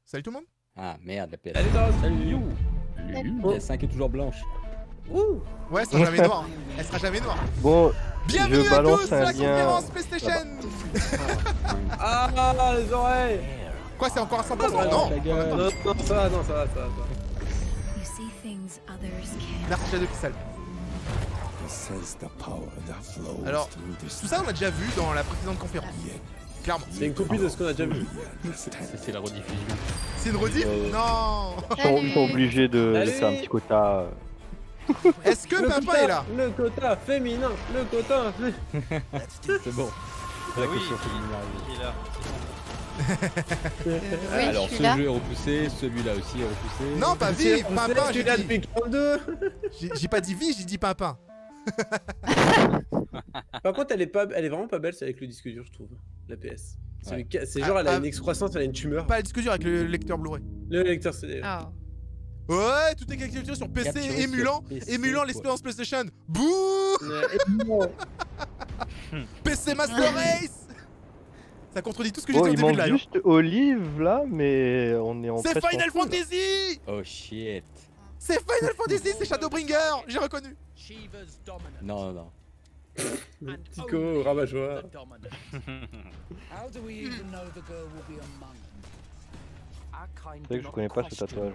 Salut tout le monde. Ah merde, la PS. Salut Taros. Salut. La 5 est toujours blanche. Ouh. Ouais, elle sera jamais noire. Elle sera jamais noire. Bon, Bienvenue je à balance tous un à la lien. conférence PlayStation. Ah, les oreilles. Quoi, c'est encore à 100%? Oh, Non. ta gueule. Non, ça va, non, ça va. You see things others can't. Merci Shadow Pixel. Alors, tout ça on a déjà vu dans la précédente conférence. Clairement. C'est une copie de ce qu'on a déjà vu. C'est la rediffusion. C'est une rediff? Non. Ils sont obligés de faire un petit quota. Est-ce que Pimpin est là? Le quota féminin, le quota. C'est bon. Ah oui, il est là. Oui, Alors je suis ce là. jeu est repoussé, celui-là aussi est repoussé. Non, pas vie, Pimpin, Tu j'ai l'as dit. depuis 42. J'ai pas dit vie, j'ai dit Pimpin. Par contre, elle est vraiment pas belle, c'est avec le disque dur, je trouve. La PS. Ouais. C'est genre, elle a une excroissance, elle a une tumeur. Pas la discussion avec le lecteur Blu-ray. Le lecteur CD. Oh. Ouais, tout est capturé sur PC, Capturé émulant, sur PC, émulant quoi. l'expérience PlayStation. Bouh. PC Master Race. Ça contredit tout ce que j'ai Bon, dit au il début de manque live. juste Olive là, mais on est en C'est presque Final en full. Fantasy. Oh shit. C'est Final Fantasy, c'est Shadowbringer. J'ai reconnu. Non, non. Tico, rabat-joie. C'est vrai que je connais pas ce tatouage.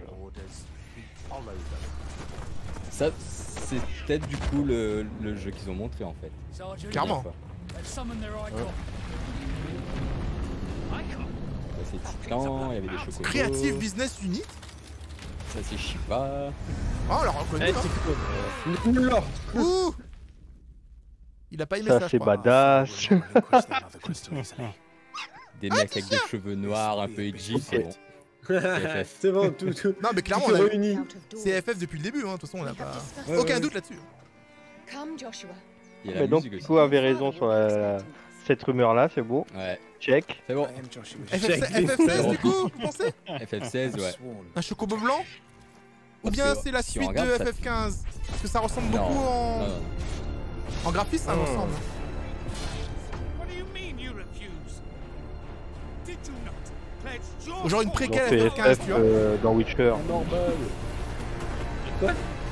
Ça, c'est peut-être du coup le jeu qu'ils ont montré en fait. Clairement. Ça c'est Titan, il y avait des chocos. Creative Business Unit. Ça c'est Shiva. Oh, on l'a reconnu. Eh, hein. Tico. Lord. Ouh. Il a pas aimé Ça ça, je c'est crois. badass. Des mecs avec des cheveux noirs un peu edgy, c'est bon. C'est bon, tout. Non, mais clairement, Tout on a... réuni. c'est FF depuis le début, hein. De toute façon, on n'a pas Ouais, aucun ouais. doute là-dessus. Come, Joshua. Il y a la Mais donc musique aussi. Tico avait raison sur cette rumeur là, c'est beau. Ouais, Check. c'est bon. FF16 du coup, vous pensez? FF16, ouais. Un chocobo blanc? Ou Parce bien que c'est la si on suite regarde, de ça- FF15? Parce que ça ressemble Non, beaucoup en... non, non. En graphisme, ça ressemble. Genre une Ils ont préquelle fait FF15, FF tu vois. dans Witcher. Normal.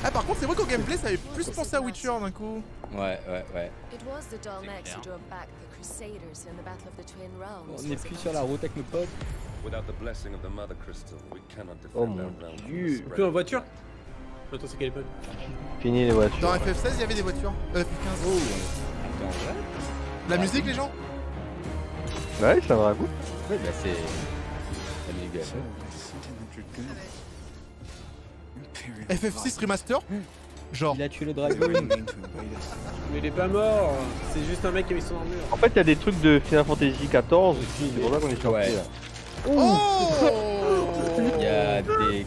Ah, par contre, c'est vrai qu'au gameplay, ça avait plus pensé à Witcher d'un coup. Ouais. It was the Dalmex who drove back the Crusaders in the Battle of the Twin Realms. On est plus sur la route avec nos potes. Without the blessing of the Mother Crystal, we cannot Oh defend mon our realm. dieu. Plus en voiture. Attends, c'est quelle époque? Fini les voitures. Dans FF16, il y avait des voitures. FF15. Attends, ouais. La musique, les gens? Ouais, ça me ragoûte. Ouais, bah c'est. La musique de FF. FF6 Remaster? Genre. Il a tué le dragon. Mais il est pas mort. C'est juste un mec qui a mis son armure. En fait, il y a des trucs de Final Fantasy XIV aussi, c'est pour ça qu'on est surpris Ouais. là. Oh. Il y a des.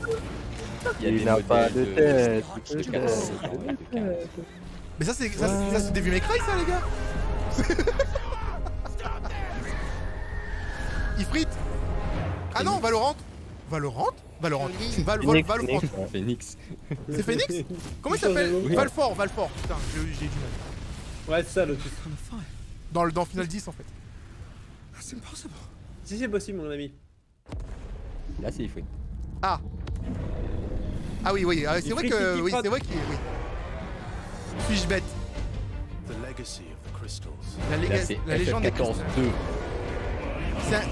Il n'a pas de tête. de 14 ans et de 15. Mais ça, c'est Devil May Cry, ça, les gars. Ifrit. Ah non, Valorant. Valorant. Valorant. Phoenix. C'est Phoenix? Comment il s'appelle? Oui. Valfort. Putain, j'ai du mal. Ouais, c'est ça l'autre. Dans Final 10, en fait. Si, c'est possible, mon ami. Là c'est Ifrit. Ah oui, ah, c'est vrai Ifrit que... qui Oui, frotte. c'est vrai qu'il... Oui. Suis-je bête? La, Là c'est la légende des FF14 cristals. 2.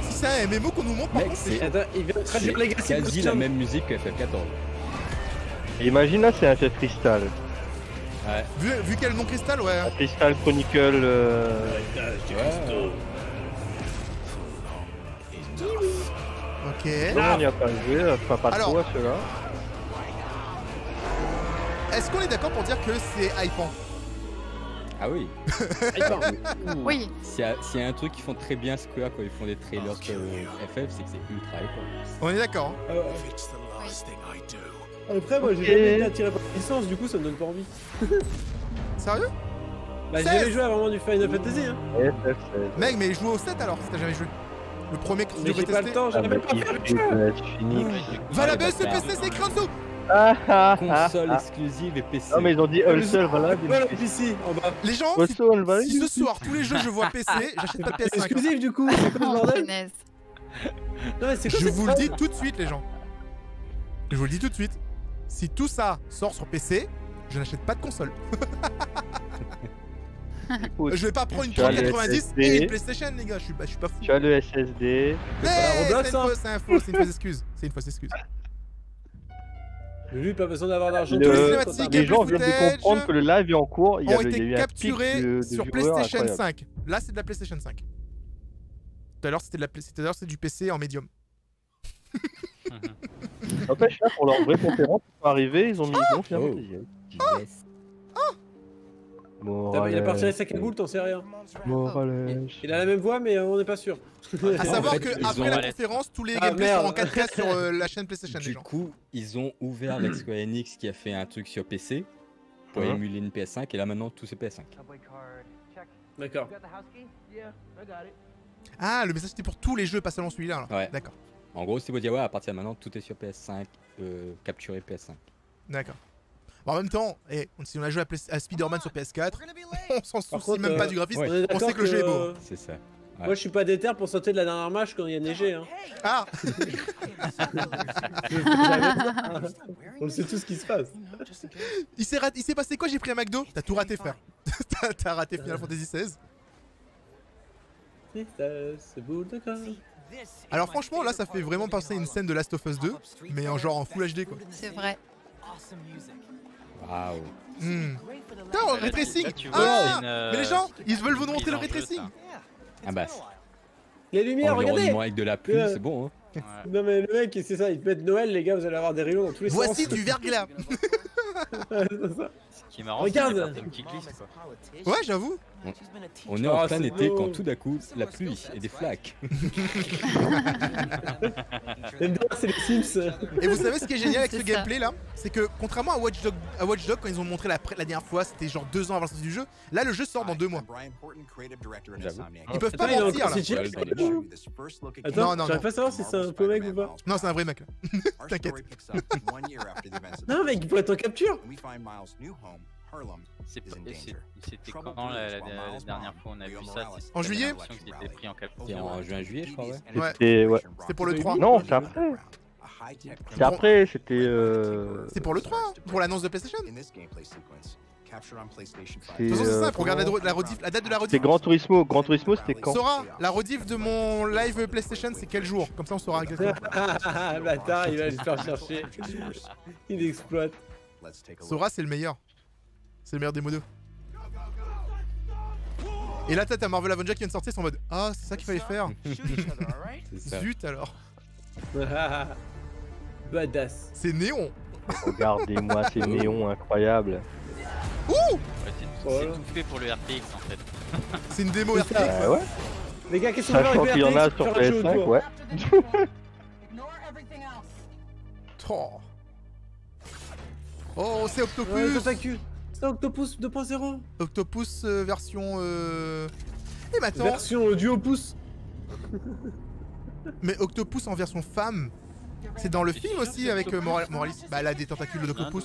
Si c'est un MMO qu'on nous montre, par Mec, contre, c'est c'est... Attends, il vient de traduire les gars. quasi la même musique que FF14. Et imagine là, c'est un FF Crystal. Ouais. Vu qu'elle non cristal, ouais. Un Crystal Chronicle. Ok. Non, on n'y a pas joué, enfin pas Alors. trop à ceux-là. Est-ce qu'on est d'accord pour dire que c'est hypant? Ah oui. Oui. Hmm. S'il y a un truc qu'ils font très bien Square quand ils font des trailers sur FF, c'est que c'est ultra hypant. On est d'accord. Hein. Après, moi j'ai Ok. jamais été attiré par la licence, du coup ça me donne pas envie. Sérieux? Bah, j'ai 16. jamais joué à vraiment du Final Fantasy, hein. FF16. Mec, mais joue au 7 alors, si t'as jamais joué. Le premier que tu Mais devrais j'ai pas le tester. temps, j'arrive pas à faire le jeu. Phoenix. Va la Ah, baisse, bâtard. PC, c'est écrit en dessous. Console exclusive et PC. Non mais ils ont dit un seul, voilà. Voilà, PC en bas. Les gens, Un si, seul, voilà. si ce soir tous les jeux je vois PC, j'achète pas de PS5. Exclusif du coup, c'est quoi le Oh, bordel? punaise. Non, mais c'est quoi Je cette vous le phrase dis tout de suite, les gens. Je vous le dis tout de suite. Si tout ça sort sur PC, je n'achète pas de console. Écoute, Je vais pas prendre une tu as le 3090 SSD. et une PlayStation, les gars. Je suis pas fou. tu as le SSD. Mais Roblox, c'est une hein. fausse info, c'est une fausse excuse. C'est une fausse excuse. Lui, pas besoin d'avoir d'argent. Tous les Le- cinématiques Les et gens plus viennent de footage comprendre que le live est en cours. Il y ont avait, il y a été eu un pic capturés de sur viewers PlayStation incroyable. 5. Là, c'est de la PlayStation 5. Tout à l'heure, c'était du PC en médium. N'empêche, là, pour leur vraie conférence, ils sont arrivés, ils ont mis bon, finalement. Yes. Il a parti avec sa cagoule, t'en sais rien. Morales. Il a la même voix, mais on n'est pas sûr. À savoir fait, que ils après ont- la conférence, tous les Ah, gameplays sont en merde. 4K sur la chaîne PlayStation, les Du gens. coup, ils ont ouvert avec Square Enix qui a fait un truc sur PC pour Mhm. émuler une PS5 et là maintenant tout c'est PS5. D'accord. Ah, le message c'était pour tous les jeux, pas seulement celui-là. là. Ouais. D'accord, En gros, c'est pour dire ouais, à partir de maintenant tout est sur PS5, capturé PS5. d'accord. Bon, en même temps, si on a joué à Spider-Man sur PS4, on s'en soucie contre, même pas du graphisme. ouais. On est On d'accord sait que le jeu est beau. que- C'est ça. Moi, je suis pas déter pour sauter de la dernière marche quand il y a neigé. Hein. Ah, On le sait tout ce qui se passe. il s'est passé quoi? J'ai pris un McDo. T'as tout raté, frère. T'as raté Final Fantasy XVI. C'est beau, d'accord. Alors franchement, là, ça fait vraiment penser à une scène de Last of Us 2, mais en genre en Full HD, quoi. C'est vrai. Waouh. Putain, en ray tracing. Là, tu vois, Ah, c'est une, mais les gens, ils veulent vous prise montrer le en ray jeu, tracing. ça. Ah bah, Les lumières, regardez. environnement avec de la pluie, c'est bon hein. Ouais. Non mais le mec, c'est ça, il peut être Noël, les gars, vous allez avoir des rayons dans tous les Voici sens. du verglas. C'est ça. Ce qui est marrant, Regarde. c'est qu'il y a certaines qui glissent, quoi. Ouais, j'avoue. On est en Ah, plein c'est été beau. quand tout d'un coup la pluie et des flaques. C'est les Sims. Et vous savez ce qui est génial avec ce C'est ça. gameplay là? C'est que contrairement à Watch Dogs quand ils ont montré la dernière fois, c'était genre 2 ans avant la sortie du jeu, là le jeu sort dans 2 mois. J'avoue. Ils peuvent pas Attends, il est mentir encore là. CGI. Ouais, dans les mots. Attends, Non, non, j'arrive non. pas à savoir si c'est un peu mec ou pas. Non, c'est un vrai mec là. T'inquiète. Non mec, il pourrait être en capture. C'était quand la dernière fois on a vu ça? En juillet? L'impression qu'il était pris en capture. C'est en juin-juillet je crois ouais. Ouais, C'était ouais. c'est pour le 3. Non, c'est après. C'est après, c'était. C'est pour le 3, pour l'annonce de PlayStation. De C'est, toute façon, c'est simple, comment- regarde la date de la C'est rediff. Gran Turismo. Gran Turismo, c'était quand? Sora, la rediff de mon live PlayStation, c'est quel jour? Comme ça, on saura exactement. Ah bâtard, il va se faire chercher. Il exploite. Sora, c'est le meilleur. C'est le meilleur des modos. Et là, t'as Marvel Avenger qui vient de sortir, c'est en mode ah, c'est ça qu'il fallait faire. C'est ça. Zut alors. Badass. C'est néon. Regardez-moi ces néons incroyables. Ouais, c'est Voilà. tout fait pour le RTX en fait. C'est une démo C'est ça. RTX. Ouais. Les gars, qu'est-ce qu'on va Sachant faire qu'il y en a avec sur RTX, faire un jeu PS5, autour. ouais. Oh, c'est Ouais, Octopus. dans ta cul. C'est Octopus 2.0. Octopus version. Et maintenant. Version duo pouce. Mais Octopus en version femme. C'est dans le film aussi avec Morales. Bah, elle a des tentacules d'Octopus.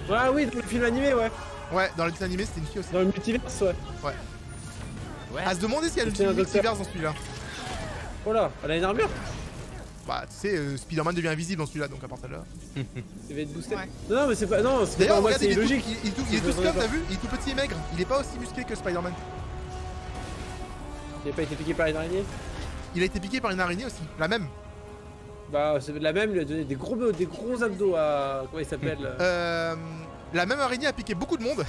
Ouais, oui, dans le film animé, ouais. Ouais, dans le dessin animé, c'était une fille aussi. Dans le multiverse, ouais. À se demander s'il y a C'est un une docteur. multiverse dans celui-là. Oh là, elle a une armure. Bah, tu sais, Spider-Man devient invisible dans celui-là, donc à part ça là. Il va être boosté. Ouais. Non, mais c'est pas. Non, c'est pas D'ailleurs, moi, regarde, c'est il est logique. tout, il est tout scum, t'as vu? Il est tout petit et maigre. Il est pas aussi musclé que Spider-Man. Il a pas été piqué par une araignée. Il a été piqué par une araignée aussi, la même. Bah, c'est la même, il lui a donné des gros abdos à. Comment il s'appelle La même araignée a piqué beaucoup de monde.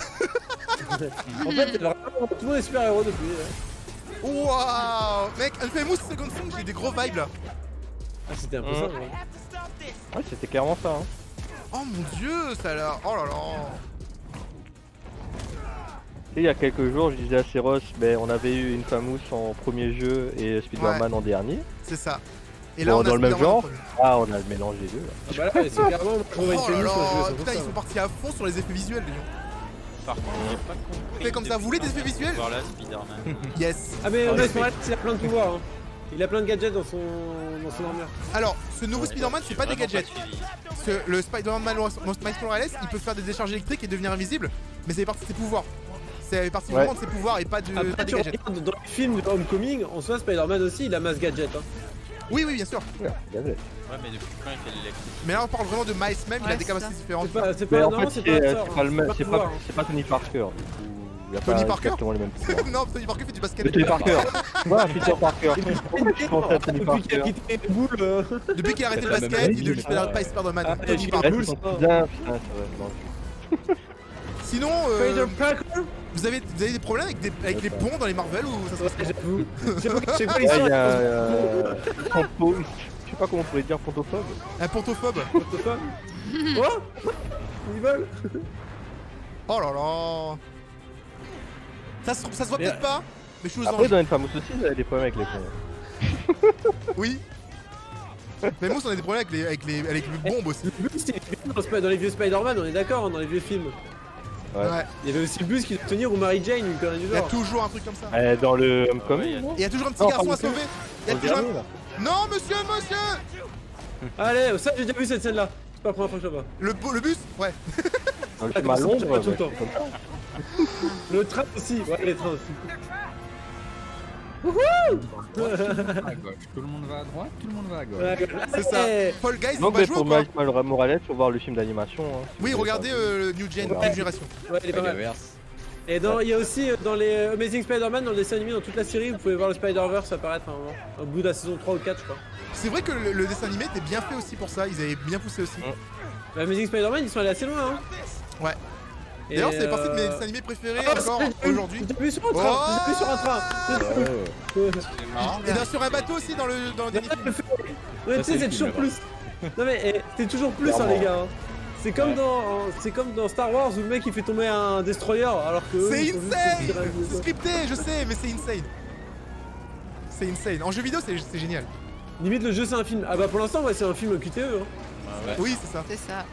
En fait, vraiment, tout le monde est super héros depuis. Waouh, mec, Infamous Second Son, j'ai des gros vibes là. Ah, c'était un peu ça, ouais. Ouais, c'était clairement ça. Hein. Oh mon dieu, ça a l'air. Oh là là. Tu sais, il y a quelques jours, je disais à Ceros, ben, on avait eu une Famous en premier jeu et Spider-Man en dernier. C'est ça. Et Bon, on a dans le même Spider-Man en genre. premier. Ah, on a le mélange des deux là. Ah bah là, c'est clairement, on va une Oh là tennis, moi, je là, vais putain, ils ça. sont partis à fond sur les effets visuels, les gens. Par contre, j'ai pas compris. Fait comme ça, vous voulez des effets visuels? Voilà, Spider-Man. Yes. Ah, mais Oh, on les a Spider-Man, il a plein de pouvoirs. Hein. Il a plein de gadgets dans son armure. Alors, ce nouveau Spider-Man, c'est pas des Vraiment gadgets. suivi. Parce que le Spider-Man Miles Morales, il peut faire des décharges électriques et devenir invisible, mais c'est partie de ses pouvoirs. C'est partie vraiment de ses pouvoirs et pas, pas Après, des tu gadgets. regardes dans le film de Homecoming, en soi, Spider-Man aussi, il a masse gadget. Hein. Oui, oui, bien sûr. Ouais, Ouais, mais depuis quand il fait l'électrique? Mais là, on parle vraiment de Miles même, il a Ouais, des c'est capacités différentes. C'est Mais pas, en non, fait, c'est pas c'est ça. pas le même, c'est pouvoir, pas, hein. c'est pas Tony Parker. Du coup, il a Tony pas Parker exactement les mêmes pouvoirs. Non, Tony Parker fait du basket. Mais Tony Parker. Ouais, Peter Parker. Je pensais à Tony Depuis qu'il a Parker. quitté les boules. Depuis qu'il a arrêté le C'est la basket, même il devient pas Spider-Man. Ah, Tony j'ai Parker. pas Ouais, c'est son cousin, putain, c'est vrai. Sinon, Spider Parker. vous avez des problèmes avec les ponts dans les Marvel ou ça se passe comment? J'avoue. C'est quoi Ouais, il l'histoire? y a ponto, je sais pas comment on pourrait dire pontophobe. Un pontophobe. Quoi? Ils volent. Oh là là. Ça se voit Mais, peut-être pas, mais je suis aux Après, anges. dans Infamous aussi, il y a des problèmes avec les ponts. Oui. Mais moi, on a des problèmes avec les bombes aussi. Le bus, il est bien dans les vieux Spider-Man, on est d'accord, dans les vieux films. Ouais. Ouais. Il y avait aussi le bus qui devait tenir ou Mary Jane, une connerie du Il y a genre. toujours un truc comme ça. Dans le Ouais, Homecoming, il y a- non Et il y a toujours un petit Non, garçon pas à sauver. Il y a Dans le toujours dernier, là. un... Non, monsieur. Allez, ça j'ai déjà vu cette scène-là. C'est pas la première fois que je la vois. Le bus. Ouais. Dans le Ah, film à comme ça, Londres, tu vois tout le ouais, temps. comme ça. Le train aussi, ouais, les trains aussi. À gauche, tout le monde va à droite, tout le monde va à gauche. C'est ça. Ouais. Fall Guys, faut Donc, pas mais jouer pour ou quoi? Miles Morales, faut voir le film d'animation. Hein, si Oui, vous voulez regardez ça. New Gen, Ouais. New Génération. Ouais, il est pas mal. Spider-Verse. Et il y a aussi dans les Amazing Spider-Man, dans le dessin animé, dans toute la série, vous pouvez voir le Spider-Verse apparaître à un moment. Au bout de la saison 3 ou 4, je crois. C'est vrai que le dessin animé était bien fait aussi pour ça, ils avaient bien poussé aussi. Les Amazing Spider-Man, ils sont allés assez loin, hein. Ouais. Et, D'ailleurs, c'est partie de mes dessins animés préférés Ah, encore j'ai aujourd'hui. vu sur un train, j'ai vu sur un train. C'est marrant. Et bien sur un bateau aussi dans le dernier film. Ouais, tu sais, c'est c'est le toujours film, plus. Non mais c'est toujours plus, hein, les gars. hein. C'est comme dans Star Wars où le mec il fait tomber un destroyer alors que. eux, C'est ils sont juste insane. tirer un C'est vaisseau. scripté, je sais, mais c'est insane. C'est insane. En jeu vidéo, c'est génial. Limite le jeu c'est un film. Ah bah pour l'instant ouais c'est un film QTE. Hein. Oui, c'est ça. C'est ça.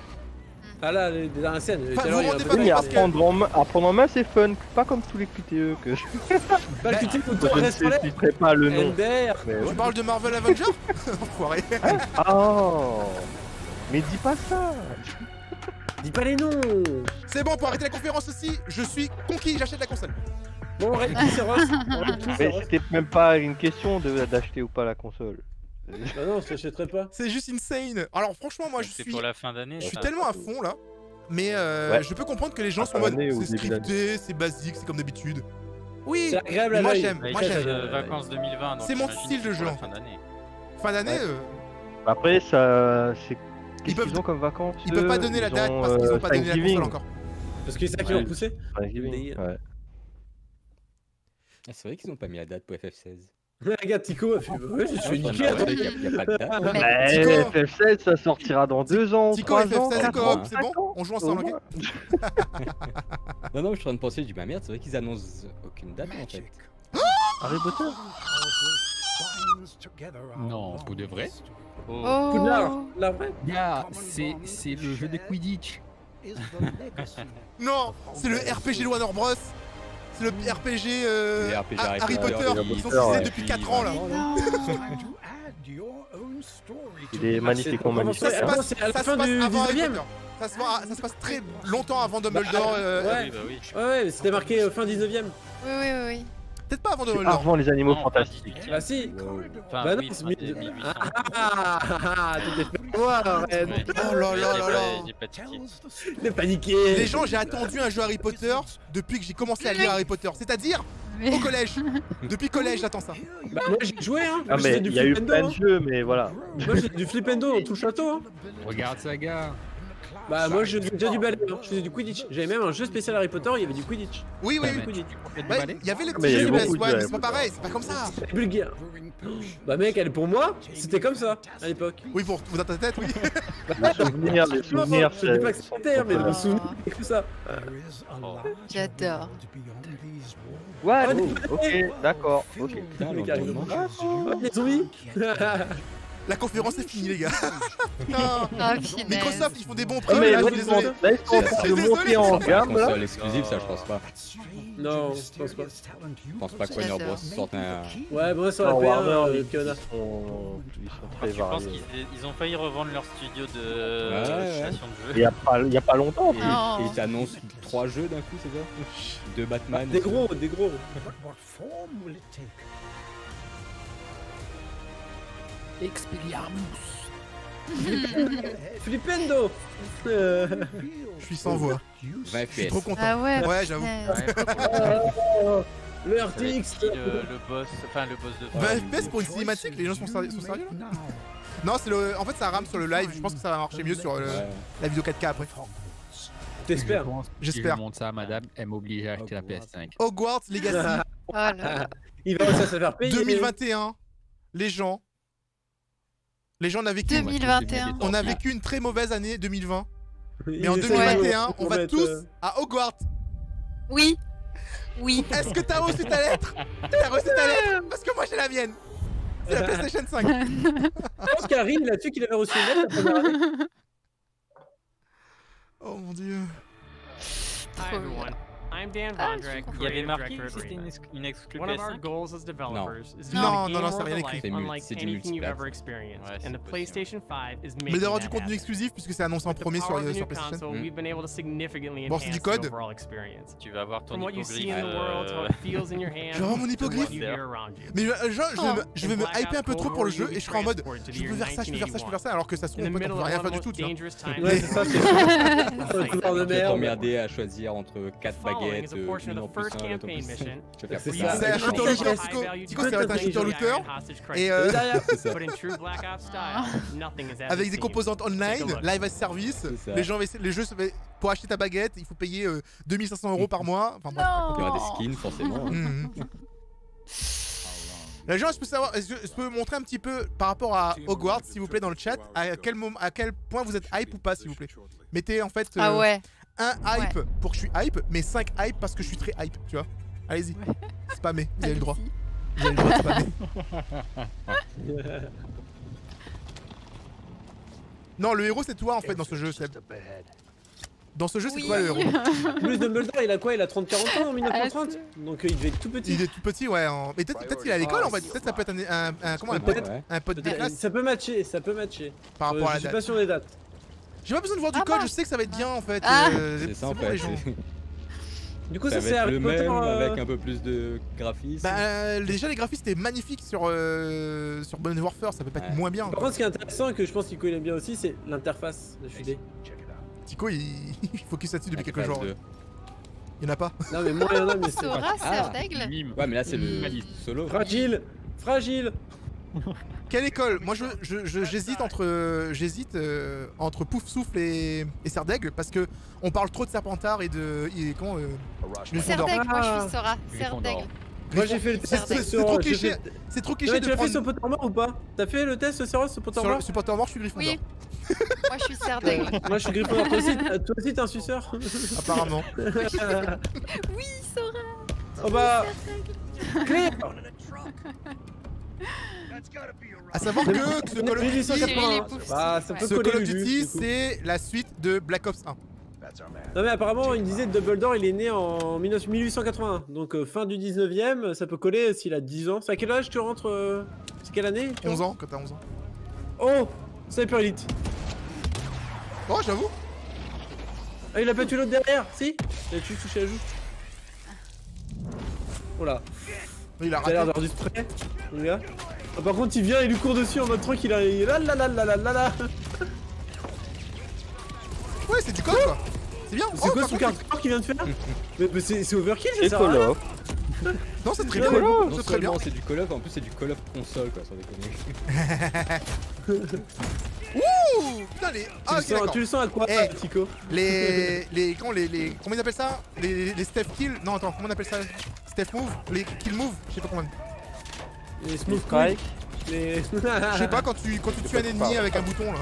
Ah là les dernières scènes. Enfin, tout à l'heure, vous il y a un rendez peu pas de- Oui, mais parce que- apprendre en main, c'est fun. Pas comme tous les QTE que je Pas le QTE ou toi ne reste relais. citerai pas le nom. Ender. Mais Tu ouais. parles de Marvel Avengers? Enfoiré. Oh, mais dis pas ça. Dis pas les noms. C'est bon, pour arrêter la conférence aussi, je suis conquis, j'achète la console. Bon Red Key c'est Ross. Red Key, c'est Mais Ross. c'était même pas une question d'acheter ou pas la console. Bah non je t'achèterai pas. C'est juste insane. Alors franchement, moi je C'est suis... pour la fin d'année. Je suis ça. tellement à fond là, mais Ouais. je peux comprendre que les gens À sont en mode année ou c'est début d'année. scripté, c'est basique, c'est comme d'habitude. Oui, C'est agréable à moi l'œil. j'aime, Ouais, moi il j'aime. y a vacances 2020. donc C'est mon j'imagine style que de c'est pour jeu, la en fin d'année. Fin d'année, Ouais. Après, ça, c'est. Ils Qu'est-ce peuvent- qu'ils ont comme vacances ils peuvent pas donner la date parce qu'ils ont pas donné la console encore. Parce que c'est ça qui va pousser. Thanksgiving, ouais. Ah, c'est vrai qu'ils ont pas mis la date pour FF16. Regarde Tico a fait ouais je suis niqué. Ah, attends. ouais, y a pas de date. Mais Ouais, Tico. FF7, ça sortira dans 2 ans, Tico 3 ans. FF16 4 coop, ans, c'est bon? On joue ensemble, ok? Non, non, je suis en train de penser, je dis, bah merde, c'est vrai qu'ils annoncent aucune date en fait. Harry Potter. Non, pour de vrai. Oh. Poudlard, Oh. la vraie. Gars, c'est le jeu de Quidditch. Non, c'est le RPG de Warner Bros. C'est le RPG, Les RPG Harry Harry Potter. Potter, Ils sont Potter, utilisés ouais. depuis 4 ans là. Il est magnifiquement Comment magnifique. ça, hein. attends, c'est à la Ça se fin passe du avant Harry 19ème. Potter. Ça se passe très longtemps avant Dumbledore. ouais. Oui, bah oui. Ouais, mais c'était marqué fin 19ème. Oui, oui, oui, oui. Peut-être pas avant C'est Dumbledore. avant les animaux Non, fantastiques. Bah si. Enfin, Bah non, oui, c'est fin 1800. Tu t'es fait voir, Red. Ouais. Oh là là là là. J'ai pas tiqué. T'es paniqué. Les gens, j'ai attendu un jeu Harry Potter depuis que j'ai commencé à lire Harry Potter. C'est-à-dire Mais- au collège. Depuis collège, j'attends ça. Bah moi j'ai joué hein. Ah, Moi, mais j'ai du il y a eu Flipendo, plein de hein. jeux, mais voilà. Moi j'ai du Flipendo dans tout le château hein. Regarde ça, gars. Bah moi j'ai déjà du balai, hein. Je faisais du Quidditch. J'avais même un jeu spécial Harry Potter, il y avait du Quidditch. Oui, oui, Du oui. Quidditch. Ouais, il y avait le Mais petit il y a jeu eu PS, beaucoup de ouais, jeux mais Harry c'est pas Potter. pareil, c'est pas comme ça. C'est vulgaire. Bah mec, elle pour moi, c'était comme ça à l'époque. Oui, pour dans ta tête, oui. Les souvenirs, Je dis pas que c'était, mais Oh. le souvenir, c'est que ça. J'adore. Ouais, Oh, ok, d'accord, ok. Putain, Les gars, l'environnement. Oh, les zombies. La conférence est finie, les gars. Non. Ah, punaise. Microsoft, ils font des bons Oh, prix, mais là, là, je suis désolé. ils sont en train de monter en gamme, là. Console exclusive, ça, je pense pas. Non, je pense pas. Je pense pas que Warner Bros sorte un. Ouais, moi sur la Non, P1, Warner, Fiona. ils sont Je très pense variés. qu'ils ont failli revendre leur studio de Ouais. création de Il jeux. y a pas longtemps. Et, Non. et ils t'annoncent 3 jeux d'un coup, c'est ça? 2 Batman. Des gros, des gros. Expelliarmus. Flipendo. Je suis sans voix. 20 Je suis FPS. trop content. Ah ouais. Ouais, j'avoue. Le RTX. Le boss, enfin le boss de fin. 20 FPS pour une cinématique, les gens sont sérieux là? Non, c'est le. En fait, ça rame sur le live. Je pense que ça va marcher mieux sur la vidéo 4K après. T'espères. J'espère. Si je montre ça à madame, elle m'oblige à acheter la PS5. Hogwarts Legacy Oh là là. Il va réussir à se faire payer. 2021. Les gens on a vécu. 2021. On a vécu une très mauvaise année 2020. Mais en Il essaie 2021, de on va mettre, tous à Hogwarts. Oui. Oui. Est-ce que t'as reçu ta lettre? T'as reçu ta lettre? Parce que moi j'ai la mienne. C'est la PlayStation 5. Je pense qu'Harry, il a su qu'il avait reçu une lettre la première année. Oh mon dieu. Trop bien. I'm Dan Ah, Vondrak, Il y avait creative marqué director que at c'était Dreamhack. une exclu One of our PS5. goals as developers is to Non, make non, a non, game c'est rien world of écrit. life unlike C'est du anything you've multiplateforme. ever experienced, Ouais, c'est and the possible. PlayStation 5 is Mais making d'avoir that du contenu happen. exclusif puisque c'est annoncé en With the premier power of the sur new PlayStation. console, we've been able to significantly Bon, c'est du enhance the code. overall experience. Tu vas avoir ton From what you see hippogriffe. in the world, how it feels in your hands, Je vais avoir mon to hippogriffe. what you hear around you. Mais je vais me Black hyper un peu Ops trop pour le Cold jeu War, et je serai en mode transported to the je peux year faire ça, je peux faire ça, je peux faire ça alors que ça se trouve In en the fait on middle peut rien of faire one du of the tout, most tu vois. dangerous times Ouais, in c'est ça, the c'est world. couleur de Tu vas merde. t'emmerder à choisir entre 4 Following baguettes, is a portion une of en the plus first 1, l'autre en campaign plus 1. mission. Tu vas C'est faire ça. ça. C'est un shooter looter, Tico ça va être un shooter looter et But in true Black Ops style, nothing is as avec it des seems. composantes online, Take a look. live as service, C'est ça. les gens les jeux pour acheter ta baguette, il faut payer 2500 € par mois. Enfin bref, Il y aura des Non. skins forcément. Mhm. Les gens, je peux savoir, est-ce que je peux montrer un petit peu par rapport à Hogwarts, s'il vous plaît, dans le chat, à quel point vous êtes hype ou pas, s'il vous plaît. Mettez en fait Ah ouais. un hype pour que je suis hype, mais 5 hype parce que je suis très hype, tu vois. Allez-y, spammez, vous avez le droit. Vous avez le droit de spammer. Non, le héros c'est toi en fait dans ce jeu, Seb. Dans ce jeu, c'est Oui. toi le héros. Plus Dumbledore, il a quoi? Il a 30-40 ans en 1930. Donc il devait être tout petit. Il est tout petit, ouais. Mais peut-être qu'il est à l'école en fait. Peut-être ça peut être un pote de classe Ça peut matcher, ça peut matcher. par rapport à la Je suis pas date. sur les dates. J'ai pas besoin de voir du Ah, code, mince. je sais que ça va être bien en fait. Ah. C'est ça en pour les fait. gens. Du coup, Ça ça va c'est être Harry le Potter. même avec un peu plus de graphisme. Bah déjà les graphismes étaient magnifiques sur Modern Warfare, ça peut pas être Ouais. moins bien. Par contre, ce qui est intéressant et que je pense qu'Ico il aime bien aussi, c'est l'interface de FUD. Tico il focus là-dessus depuis quelques jours. Phase 2. Il y en a pas. Non, mais moi, il y en a, mais c'est Sora, pas. Serre d'Aigle. Mime. Ouais, mais là c'est le solo. Fragile. Fragile. Quelle école? Moi j'hésite entre Pouf Souffle et Serre d'Aigle parce que on parle trop de Serpentard et de comment Serre d'Aigle, moi je suis Sora. Serre Griffon d'Aigle. d'or. Moi j'ai fait le test C'est sur. trop j'ai cliché. fait- C'est trop Ouais, cliché tu de l'as fait sur prendre Pottermore ou pas? T'as fait le test Sora sur sur Pottermore? le supporter mort, je suis Gryffondor. Oui. Moi je suis Serre d'Aigle. Moi je suis Gryffondor. Toi aussi t'es un suceur? Apparemment. Oui, Sora. Oh bah. Claire. À savoir que ce Call of Duty, 1880. Bah ça peut ce coller Call of Lulu, Duty du coup. c'est la suite de Black Ops 1. Non mais apparemment il disait Dumbledore il est né en 1881. Donc fin du 19ème, ça peut coller s'il a 10 ans. C'est à quel âge tu rentres C'est quelle année? 11 ans quand t'as 11 ans. Oh Sniper Elite. Oh j'avoue. Ah il a pas tué l'autre derrière? Si. Il a juste touché la joue. Oh là. Il a Il a l'air raté. d'avoir du spray, le gars. Ah, par contre, il vient, il lui court dessus en mode truc, il a. Là là là là là là là. Ouais c'est du code quoi. C'est bien. C'est quoi par son contre, carte qu'il vient de faire? Mais c'est overkill, ça Et sert à Call rien. of. Non c'est très Non, bien. mais Non C'est très bien. seulement c'est du Call of, en plus c'est du Call of console quoi, sans déconner. Ouh putain les. Ah ok d'accord. Tu le sens à quoi, Eh. Tico? Comment ils appellent ça? Les Steph Kill. Non attends comment on appelle ça? Steph Move. Les Kill Move. Je sais pas comment. Les smooth Strike. Les. Je sais pas quand tu tues un ennemi avec un bouton là.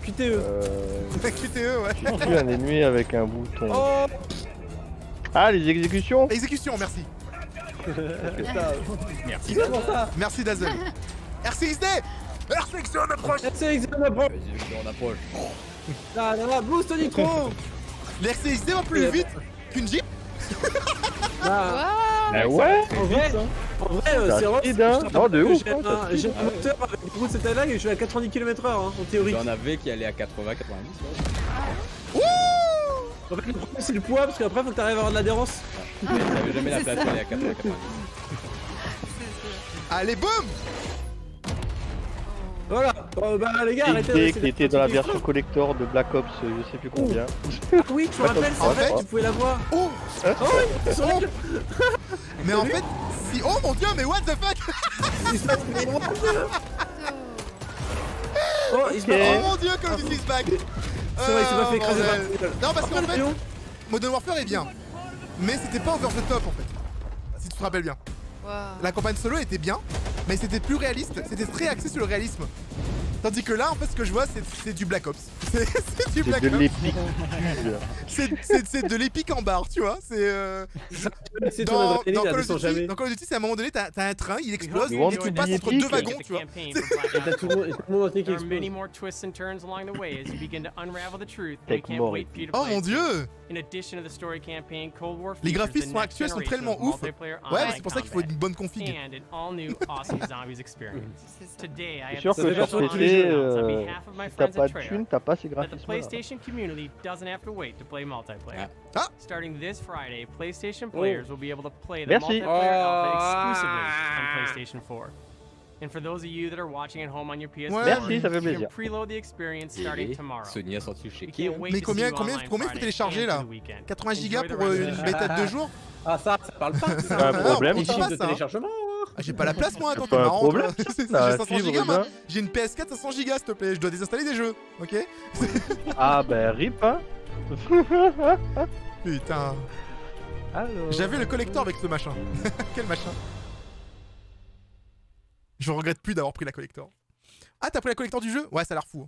QTE. QTE ouais. J'ai tué un ennemi avec un bouton. Oh Ah, les exécutions. Exécution merci. putain. Merci. Comment ça? Merci Dazzle. RCXD. RCXD on approche. C'est examen approche. Vas-y, on approche. Là là là, boost nitro. Les RCXD vont plus vite qu'une Jeep. Là. Eh ouais. En vrai, c'est rapide, hein. Non, de ouf, hein, J'ai un moteur avec du coup cette taille-là et je suis à 90 km/h en théorie. J'en avais qui allaient à 80, 90. Ouais. En fait, le problème c'est le poids parce qu'après faut que t'arrives à avoir de l'adhérence. Mais j'avais jamais la place pour aller à 80, 90. Allez boum. Voilà. Bon, bah les gars, arrêtez de XD laisser qui était dans la version collector de Black Ops, je sais plus combien. Oui, tu me rappelles, En fait, tu pouvais l'avoir. Oh, Oh oui, sur la- mais en fait, si. Oh mon dieu, mais what the fuck? Il se passe mais what Oh, il se Ok. passe. Oh mon dieu, Call of Duty is back! C'est vrai, il s'est pas fait écraser par bordel. le- Non, parce qu'en fait, Léon. Modern Warfare est bien. Mais c'était pas over the top en fait. Si tu te rappelles bien. Wow. La campagne solo était bien, mais c'était plus réaliste. C'était très axé sur le réalisme. Tandis que là, en fait, ce que je vois, c'est du Black Ops. C'est du C'est Black de Ops. l'épique. C'est de l'épique en barre, tu vois. C'est ton adrénaline, elle descend jamais. Dans Call of Duty, c'est à un moment donné, t'as un train, il explose, You want et tu to passes be entre epic? deux wagons, tu vois. Et t'as tout le monde entier qui There are many explose. more twists and turns along the way as you begin to unravel the truth. Take We can't more. wait for you to Oh play mon it. dieu! In addition to the story campaign, Cold War Les features graphismes the sont next actuels, sont generation tellement of ouf. multiplayer Ouais, online c'est pour ça qu'il faut une bonne config. and an all-new awesome zombies experience. Today, I C'est have sûr the que special sur honor to PC, announce on behalf of my si t'as friends pas at de Treyarch thune, t'as pas ces that the graphismes. PlayStation community doesn't have to wait to play multiplayer. Ah. Starting this Friday, PlayStation players will be able to play the Merci. multiplayer alpha Oh. exclusively on PlayStation 4. And for those of you that are watching at home on your PS4, Merci, ça fait you can plaisir. preload the experience starting Et tomorrow. Sony a sorti le We chéquier. can't wait Mais to see you combien online faut Friday télécharger and là? through the weekend. 80 gigas Enjoy the pour rest of une the bêta de 2 jours? Ah ça parle pas. C'est un problème. Les ça chiffres va, de ça, hein. téléchargement. Ah, j'ai pas la place moi, attends, C'est t'es pas un marrant. problème, toi. J'ai ça, la 500 fibre, gigas, moi. bien. J'ai une PS4 500 gigas, s'il te plaît. Je dois désinstaller des jeux, ok? Ah bah rip hein. Putain. Alors. J'avais le collector avec ce machin. Quel machin? Je regrette plus d'avoir pris la collector. Ah, t'as pris la collector du jeu? Ouais, ça a l'air fou.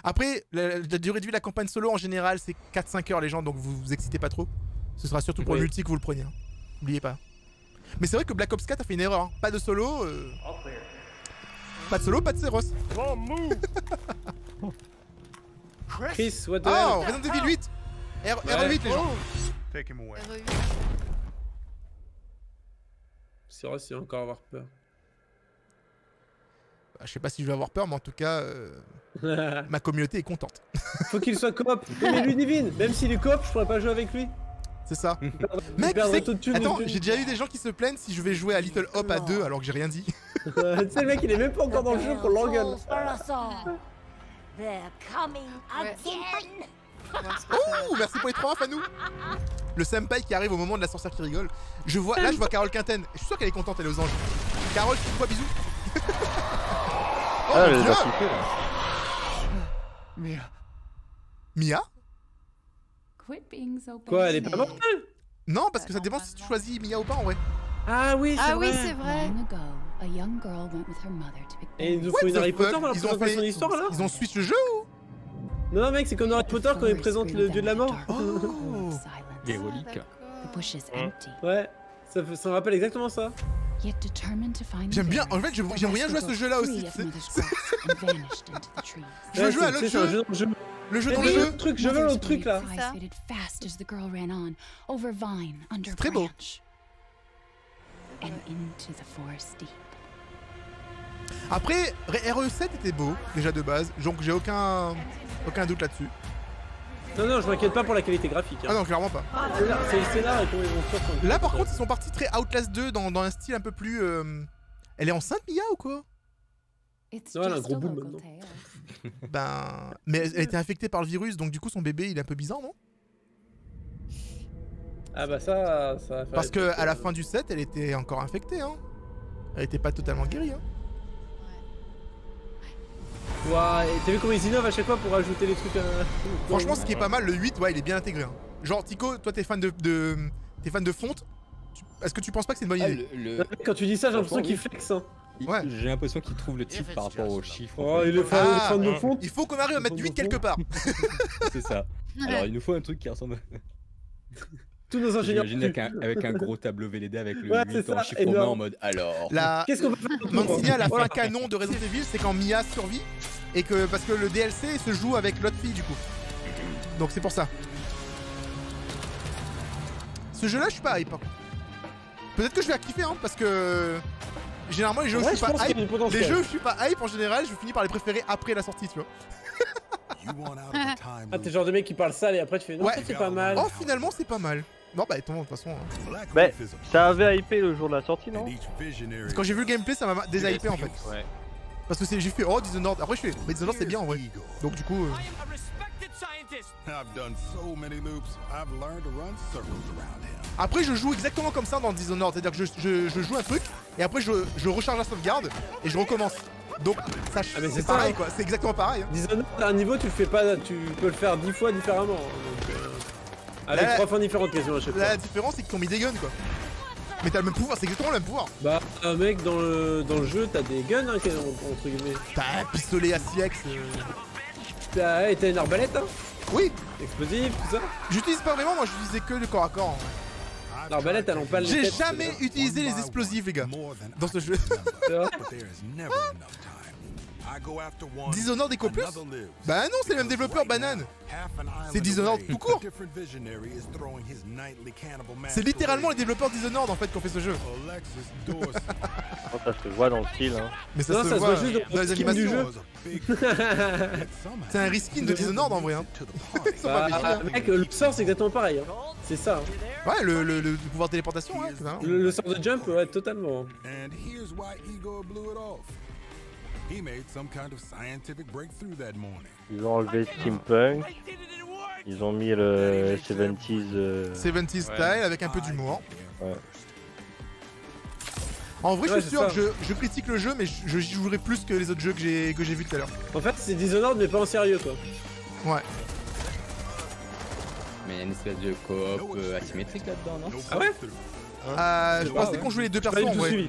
Après, la durée de vie de la campagne solo en général, c'est 4-5 heures les gens, donc vous vous excitez pas trop. Ce sera surtout pour le multi que vous le preniez. Hein. N'oubliez pas. Mais c'est vrai que Black Ops 4 a fait une erreur. Hein. Pas de solo. Pas de solo, pas de Ceros. Chris, what the Ah, hell? Resident Evil 8. R8 les gens. C'est vrai, c'est encore avoir peur. Bah, je sais pas si je vais avoir peur, mais en tout cas, ma communauté est contente. Faut qu'il soit coop. Mais Ludivine, même s'il est coop, je pourrais pas jouer avec lui. C'est ça. Il Mec, perdrait tu sais tout de suite, attends, Ludivine. j'ai déjà eu des gens qui se plaignent si je vais jouer à Little Hop à 2 alors que j'ai rien dit. Tu sais, le mec, il est même pas encore dans le jeu qu'on l'engueule. Oh, merci pour les 3 Fanou. Le senpai qui arrive au moment de la sorcière qui rigole. Je vois Carole Quinten. Je suis sûr qu'elle est contente, elle est aux anges. Carole, tu te vois, bisous. Oh Ah, mon elle Dieu. a kiffé là. Mia? Quoi, elle est pas mortelle? Non, parce que ça dépend si tu choisis Mia ou pas en vrai. Ah oui, c'est Ah vrai. oui, c'est vrai. Et il nous What faut une the Harry fuck? Potter dans la Ils ont présentation fait- de l'histoire là? Ils ont switch le jeu ou? Non, mec, c'est comme dans Harry Potter quand il présente le dieu de la mort. Oh. Les reliques. Ouais, ça me rappelle exactement ça. J'aime bien, en fait j'aime bien jouer à ce jeu là aussi. Je veux jouer à l'autre jeu. Le jeu dans le jeu. Truc, je veux l'autre truc là. C'est très beau. Après, RE7 était beau, déjà de base, donc j'ai aucun doute là-dessus. Non, non, je m'inquiète pas pour la qualité graphique. Hein. Ah non, clairement pas. C'est le scénar et comment ils vont faire. Là par contre, ils sont partis très Outlast 2 dans un style un peu plus... Elle est enceinte, Mia, ou quoi? Non, elle a un gros boom maintenant. Ben... Mais elle était infectée par le virus, donc du coup son bébé il est un peu bizarre, non? Ah bah ça va faire... Parce que à la fin du set, elle était encore infectée, hein. Elle était pas totalement guérie, hein. Ouah, t'as vu comment ils innovent à chaque fois pour ajouter les trucs Franchement, ce qui est pas mal, le 8, ouais, il est bien intégré. Hein. Genre, Tico, toi, t'es fan de fonte. Est-ce que tu penses pas que c'est une bonne idée? Quand tu dis ça, j'ai l'impression qu'il flex. Hein. Ouais. J'ai l'impression qu'il trouve le type par rapport aux chiffres. Oh, il est fan de fonte. Il faut qu'on arrive à mettre du 8 quelque part. C'est ça. Alors, il nous faut un truc qui ressemble. Tous nos ingénieurs. J'imagine avec un gros tableau VLD avec le Ouais, 8 en ça, chiffrement énorme. en mode alors. Qu'est-ce qu'on peut faire? Mancini, la fin canon de Resident Evil, c'est quand Mia survit. Et que parce que le DLC se joue avec l'autre fille du coup. Donc c'est pour ça. Ce jeu là je suis pas hype. Hein. Peut-être que je vais la kiffer hein, parce que généralement les jeux où je suis pas hype, les jeux où je suis pas hype en général je finis par les préférer après la sortie tu vois. Ah t'es le genre de mec qui parle sale et après tu fais non ça c'est pas mal. Oh finalement c'est pas mal. Non bah de toute façon. Hein. Bah ça avait hypé le jour de la sortie non? Quand j'ai vu le gameplay ça m'a déshypé en fait. Ouais. Parce que j'ai fait oh Dishonored. Après je fais mais Dishonored c'est bien en vrai. Donc du coup. Après je joue exactement comme ça dans Dishonored, c'est-à-dire que je joue un truc et après je recharge la sauvegarde et je recommence. Donc ça c'est pareil quoi, c'est exactement pareil. Hein. Dishonored à un niveau tu le fais pas, tu peux le faire 10 fois différemment. Donc, avec 3 fins différentes quasiment à chaque fois. La différence c'est qu'ils t'ont mis des guns quoi. Mais t'as le même pouvoir, c'est exactement le même pouvoir. Bah mec dans le jeu t'as des guns hein, entre guillemets. T'as un pistolet à 6x. T'as une arbalète hein. Oui. Explosif, tout ça. J'utilise pas vraiment, moi j'utilisais que le corps à corps. L'arbalète elle empale les J'ai têtes, jamais utilisé les explosifs les gars. Dans ce jeu. Dishonored déco plus? Bah non, c'est le même développeur, banane. C'est Dishonored tout court. C'est littéralement les développeurs Dishonored en fait qui ont fait ce jeu. Ça se voit dans le style. Hein. Mais ça se voit juste dans les animations du jeu. C'est un reskin de Dishonored en vrai. Hein. Mec, le sort c'est exactement pareil. Hein. C'est ça. Hein. Ouais, le pouvoir de téléportation. Hein, le sort de jump, ouais, totalement. Ils ont enlevé Steampunk. Ils ont mis le 70s. 70s style avec un peu d'humour. Ouais. En vrai, je suis sûr que je critique le jeu, mais je jouerai plus que les autres jeux que j'ai vus tout à l'heure. En fait, c'est Dishonored, mais pas en sérieux, quoi. Ouais. Mais il y a une espèce de coop asymétrique là-dedans, non? Ah ouais? Je pensais qu'on jouait les deux personnes en vrai.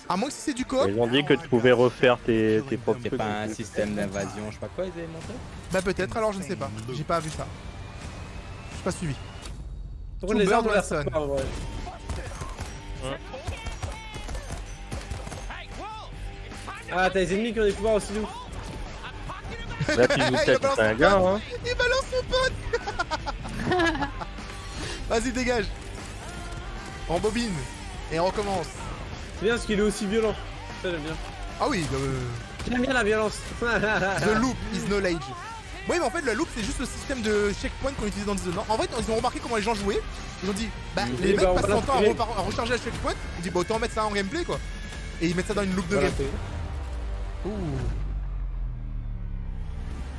À moins que si c'est du coop. Ils ont dit que tu pouvais refaire tes propres trucs. C'est pas un système d'invasion, je sais pas quoi, ils avaient montré? Bah peut-être, alors je ne sais pas. J'ai pas vu ça. J'ai pas suivi. Pour les armes, personne. Ah, t'as les ennemis qui ont des pouvoirs aussi ouf. Là, tu joues peut-être c'est un gars, hein. Il balance son pote. Vas-y, dégage. On bobine. Et on recommence. C'est bien parce qu'il est aussi violent. Ça, j'aime bien. Ah oui, j'aime bien la violence. The loop is knowledge. Oui, mais en fait, la loop, c'est juste le système de checkpoint qu'on utilisait dans Dishonored. En fait, ils ont remarqué comment les gens jouaient. Ils ont dit, bah, les mecs passent leur temps à recharger la checkpoint. Ils ont dit, bah, autant mettre ça en gameplay, quoi. Et ils mettent ça dans une loop de gameplay. Ouh.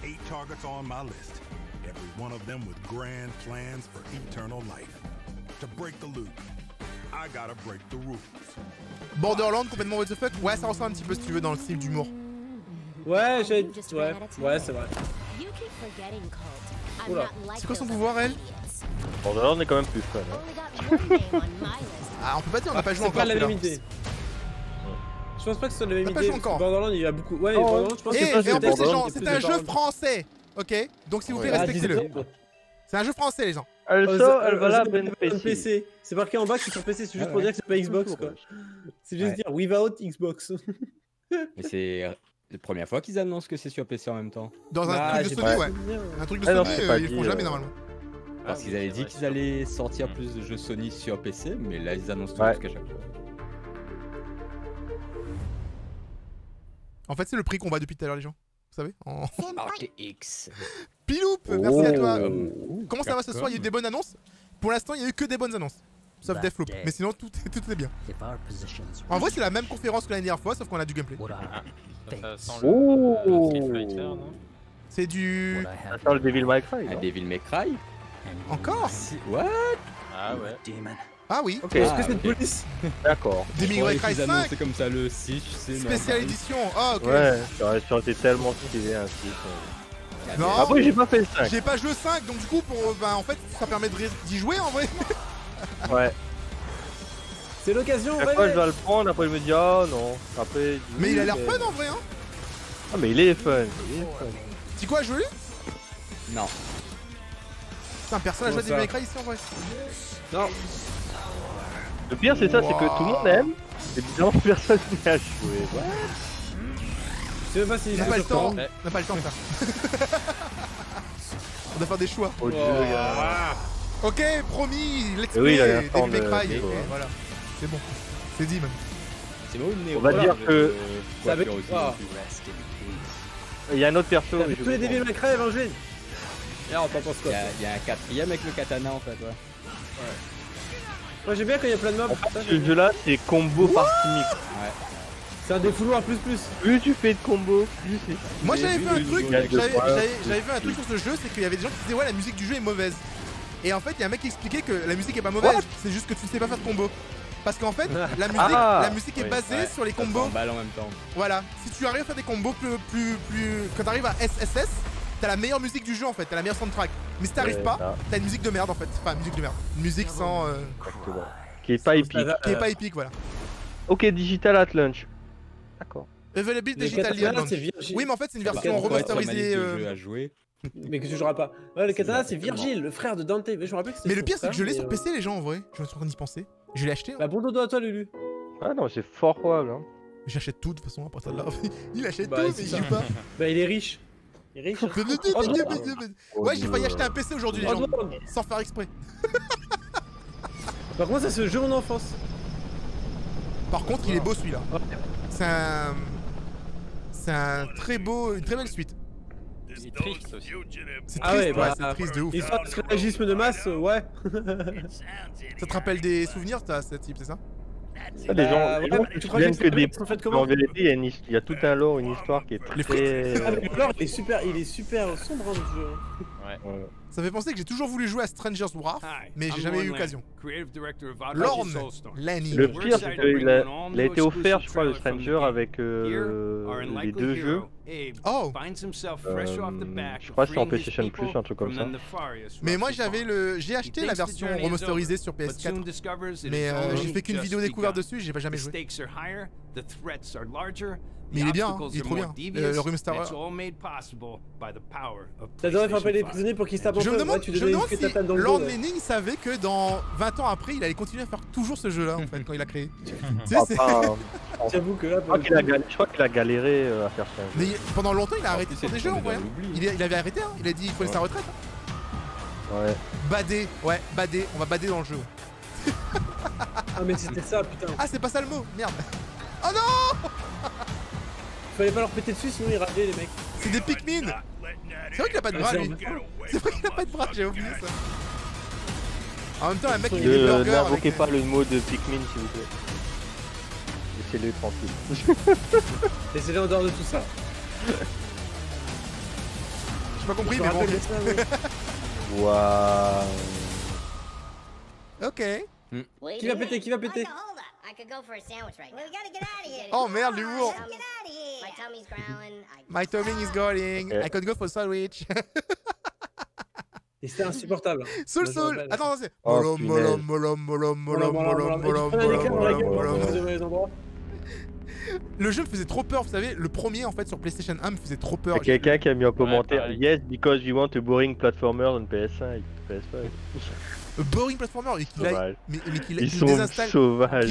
8 targets on my list. Every one of them with grand plans for eternal life. To break the loop, I gotta break the rules. Borderlands, complètement what the fuck. Ouais, ça ressemble un petit peu si tu veux dans le style d'humour. Ouais, ouais, c'est vrai. Oula. C'est quoi son pouvoir, elle? Borderlands est quand même plus fun. Hein. Ah, on peut pas dire, on n'a pas joué encore. C'est pas la même idée. Je pense pas que ce soit la même idée. Borderlands, il y a beaucoup. Ouais, Borderlands, je pense que et en plus, les gens, c'est un jeu français. Ok? Donc, s'il vous plaît, respectez-le. C'est un jeu français, les gens. Elle va là, PC. C'est marqué en bas que c'est sur PC, c'est juste pour dire que c'est pas Xbox, quoi. C'est juste dire without Xbox. Mais c'est la première fois qu'ils annoncent que c'est sur PC en même temps. Dans un truc de Sony, ouais. Un truc de Sony, ils font jamais normalement. Parce qu'ils avaient dit qu'ils allaient sortir plus de jeux Sony sur PC, mais là ils annoncent tout jusqu'à chaque fois. En fait, c'est le prix qu'on bat depuis tout à l'heure, les gens. Vous savez RTX. Piloup, merci à toi. Comment ça va ce soir? Il y a eu des bonnes annonces? Pour l'instant, il y a eu que des bonnes annonces. Sauf Deathloop. Mais sinon, tout est bien. En vrai, c'est la même conférence que l'année dernière fois, sauf qu'on a du gameplay. Ça sent le Street Fighter, non? C'est du... Ça sent le Devil May Cry. Devil May Cry. Encore? What? Ah ouais. Ah oui. Ok. Est-ce que c'est de police? D'accord. Devil May Cry 5. C'est comme ça le 6, tu sais. Spécial édition. Ah ok. Ouais, ça aurait été tellement stylé un 6. Non. Après, j'ai pas fait le 5. J'ai pas joué 5, donc du coup, en fait, ça permet d'y jouer en vrai. Ouais. C'est l'occasion, chaque fois je dois le prendre, après je me dis oh non. Après, mais il a l'air fun en vrai, hein. Ah, mais il est fun. Tu quoi, joué? Non. Putain, personne n'a joué à Devil May Cry ici en vrai. Non. Le pire, c'est ça, c'est que tout le monde aime, et bizarrement personne n'y a joué. Je sais même pas si on n'a pas le temps. On n'a pas le temps de faire. On doit faire des choix. Oh, Dieu, gars. Ok, promis, let's play Devil May Cry. Voilà, c'est bon, c'est dit même. C'est bon, on va dire que ça va. Il y a un autre perso. Tous les Devil May Cry vont jouer. Là, on t'en pense quoi? Il y a un quatrième avec le katana en fait, ouais. Moi j'aime bien quand il y a plein de mobs. Ce jeu là, c'est combo par chimique. Ouais. C'est un défouloir plus. Plus tu fais de combos, plus c'est. Moi j'avais vu un truc, J'avais vu un truc sur ce jeu, c'est qu'il y avait des gens qui disaient ouais la musique du jeu est mauvaise. Et en fait il y a un mec qui expliquait que la musique est pas mauvaise, c'est juste que tu ne sais pas faire de combo. Parce qu'en fait la musique est basée sur les combos. Balle en même temps. Voilà, si tu arrives à faire des combos plus quand t'arrives à SSS, t'as la meilleure musique du jeu en fait, t'as la meilleure soundtrack. Mais si t'arrives pas, t'as une musique de merde en fait. Enfin musique de merde. Une musique sans qui est pas épique. Qui est pas épique, voilà. Ok, Digital at Launch. D'accord. Available Digital at Launch. Oui, mais en fait, c'est une version remasterisée. À jouer. Mais que tu joueras pas. Ouais, le katana, c'est Virgile, le frère de Dante. Mais je me rappelle que c'était. Mais le pire, c'est que je l'ai sur PC, les gens, en vrai. Je me suis en train d'y penser. Je l'ai acheté. Bah, bon dodo à toi, Lulu. Ah non, c'est fort probable. Hein. J'achète tout de toute façon, après ça là. Il achète bah, tout, mais il joue pas. Bah, il est riche. Il est riche. Ouais, j'ai failli acheter un PC aujourd'hui, les gens. Sans faire exprès. Par contre, ça, c'est le jeu en enfance. Par contre, il est beau celui-là. C'est un très beau, une très belle suite. C'est triste aussi. C'est triste, ah ouais, bah, c'est triste de ouf. Histoire de sclavagisme de masse, ouais. Ça te rappelle des souvenirs, ce type, c'est ça? Les gens, tu crois que des en fait comment? En vérité, il y a tout un lore, une histoire qui est très... Le lore, il est super sombre dans le jeu. Ouais. Ça fait penser que j'ai toujours voulu jouer à Stranger's Wrath, mais j'ai jamais eu l'occasion. Lorne Lanny. Le pire, c'est qu'il a été offert, je crois, le Stranger avec les deux jeux. Oh, je crois que c'est en PlayStation Plus, un truc comme ça. Mais moi j'ai acheté la version remasterisée sur PS4, mais j'ai fait qu'une vidéo découverte dessus, j'ai pas jamais joué. Mais il est bien, hein, il est trop bien, le remaster. Ça devrait faire appeler les prisonniers pour qu'ils se tapent en Je me demande si Lord dos, Lanning savait que dans 20 ans après, il allait continuer à faire toujours ce jeu-là en fait quand il a créé. J'avoue que là, je crois qu'il a galéré à faire ça. Mais pendant longtemps, il a arrêté de faire des jeux en vrai. Il avait arrêté, hein. Il a dit qu'il prenait sa retraite. Ouais. Bader, on va bader dans le jeu. Ah mais c'était ça, putain. Ah, c'est pas ça le mot, merde. Oh non! Fallait pas leur péter dessus, sinon ils ravaient les mecs. C'est des Pikmin! C'est vrai qu'il a pas de bras lui. C'est vrai qu'il a pas de bras, j'ai oublié ça. En même temps, un mec qui fait des burgers. N'invoquez pas le mot de Pikmin s'il vous plaît. Laissez-le tranquille. Laissez-le en dehors de tout ça. J'ai pas compris, mais bon. Waouh. Ok. Qui va péter? Oh merde, l'humour. My tummy is growling. I could go for sandwich. Et c'était insupportable. Soul. Attends, c'est. Le jeu me faisait trop peur, vous savez. Le premier en fait sur PlayStation 1 me faisait trop peur. Il y a quelqu'un qui a mis en commentaire yes because you want a boring platformer on PS5, PS5. Boring platformer et qu'il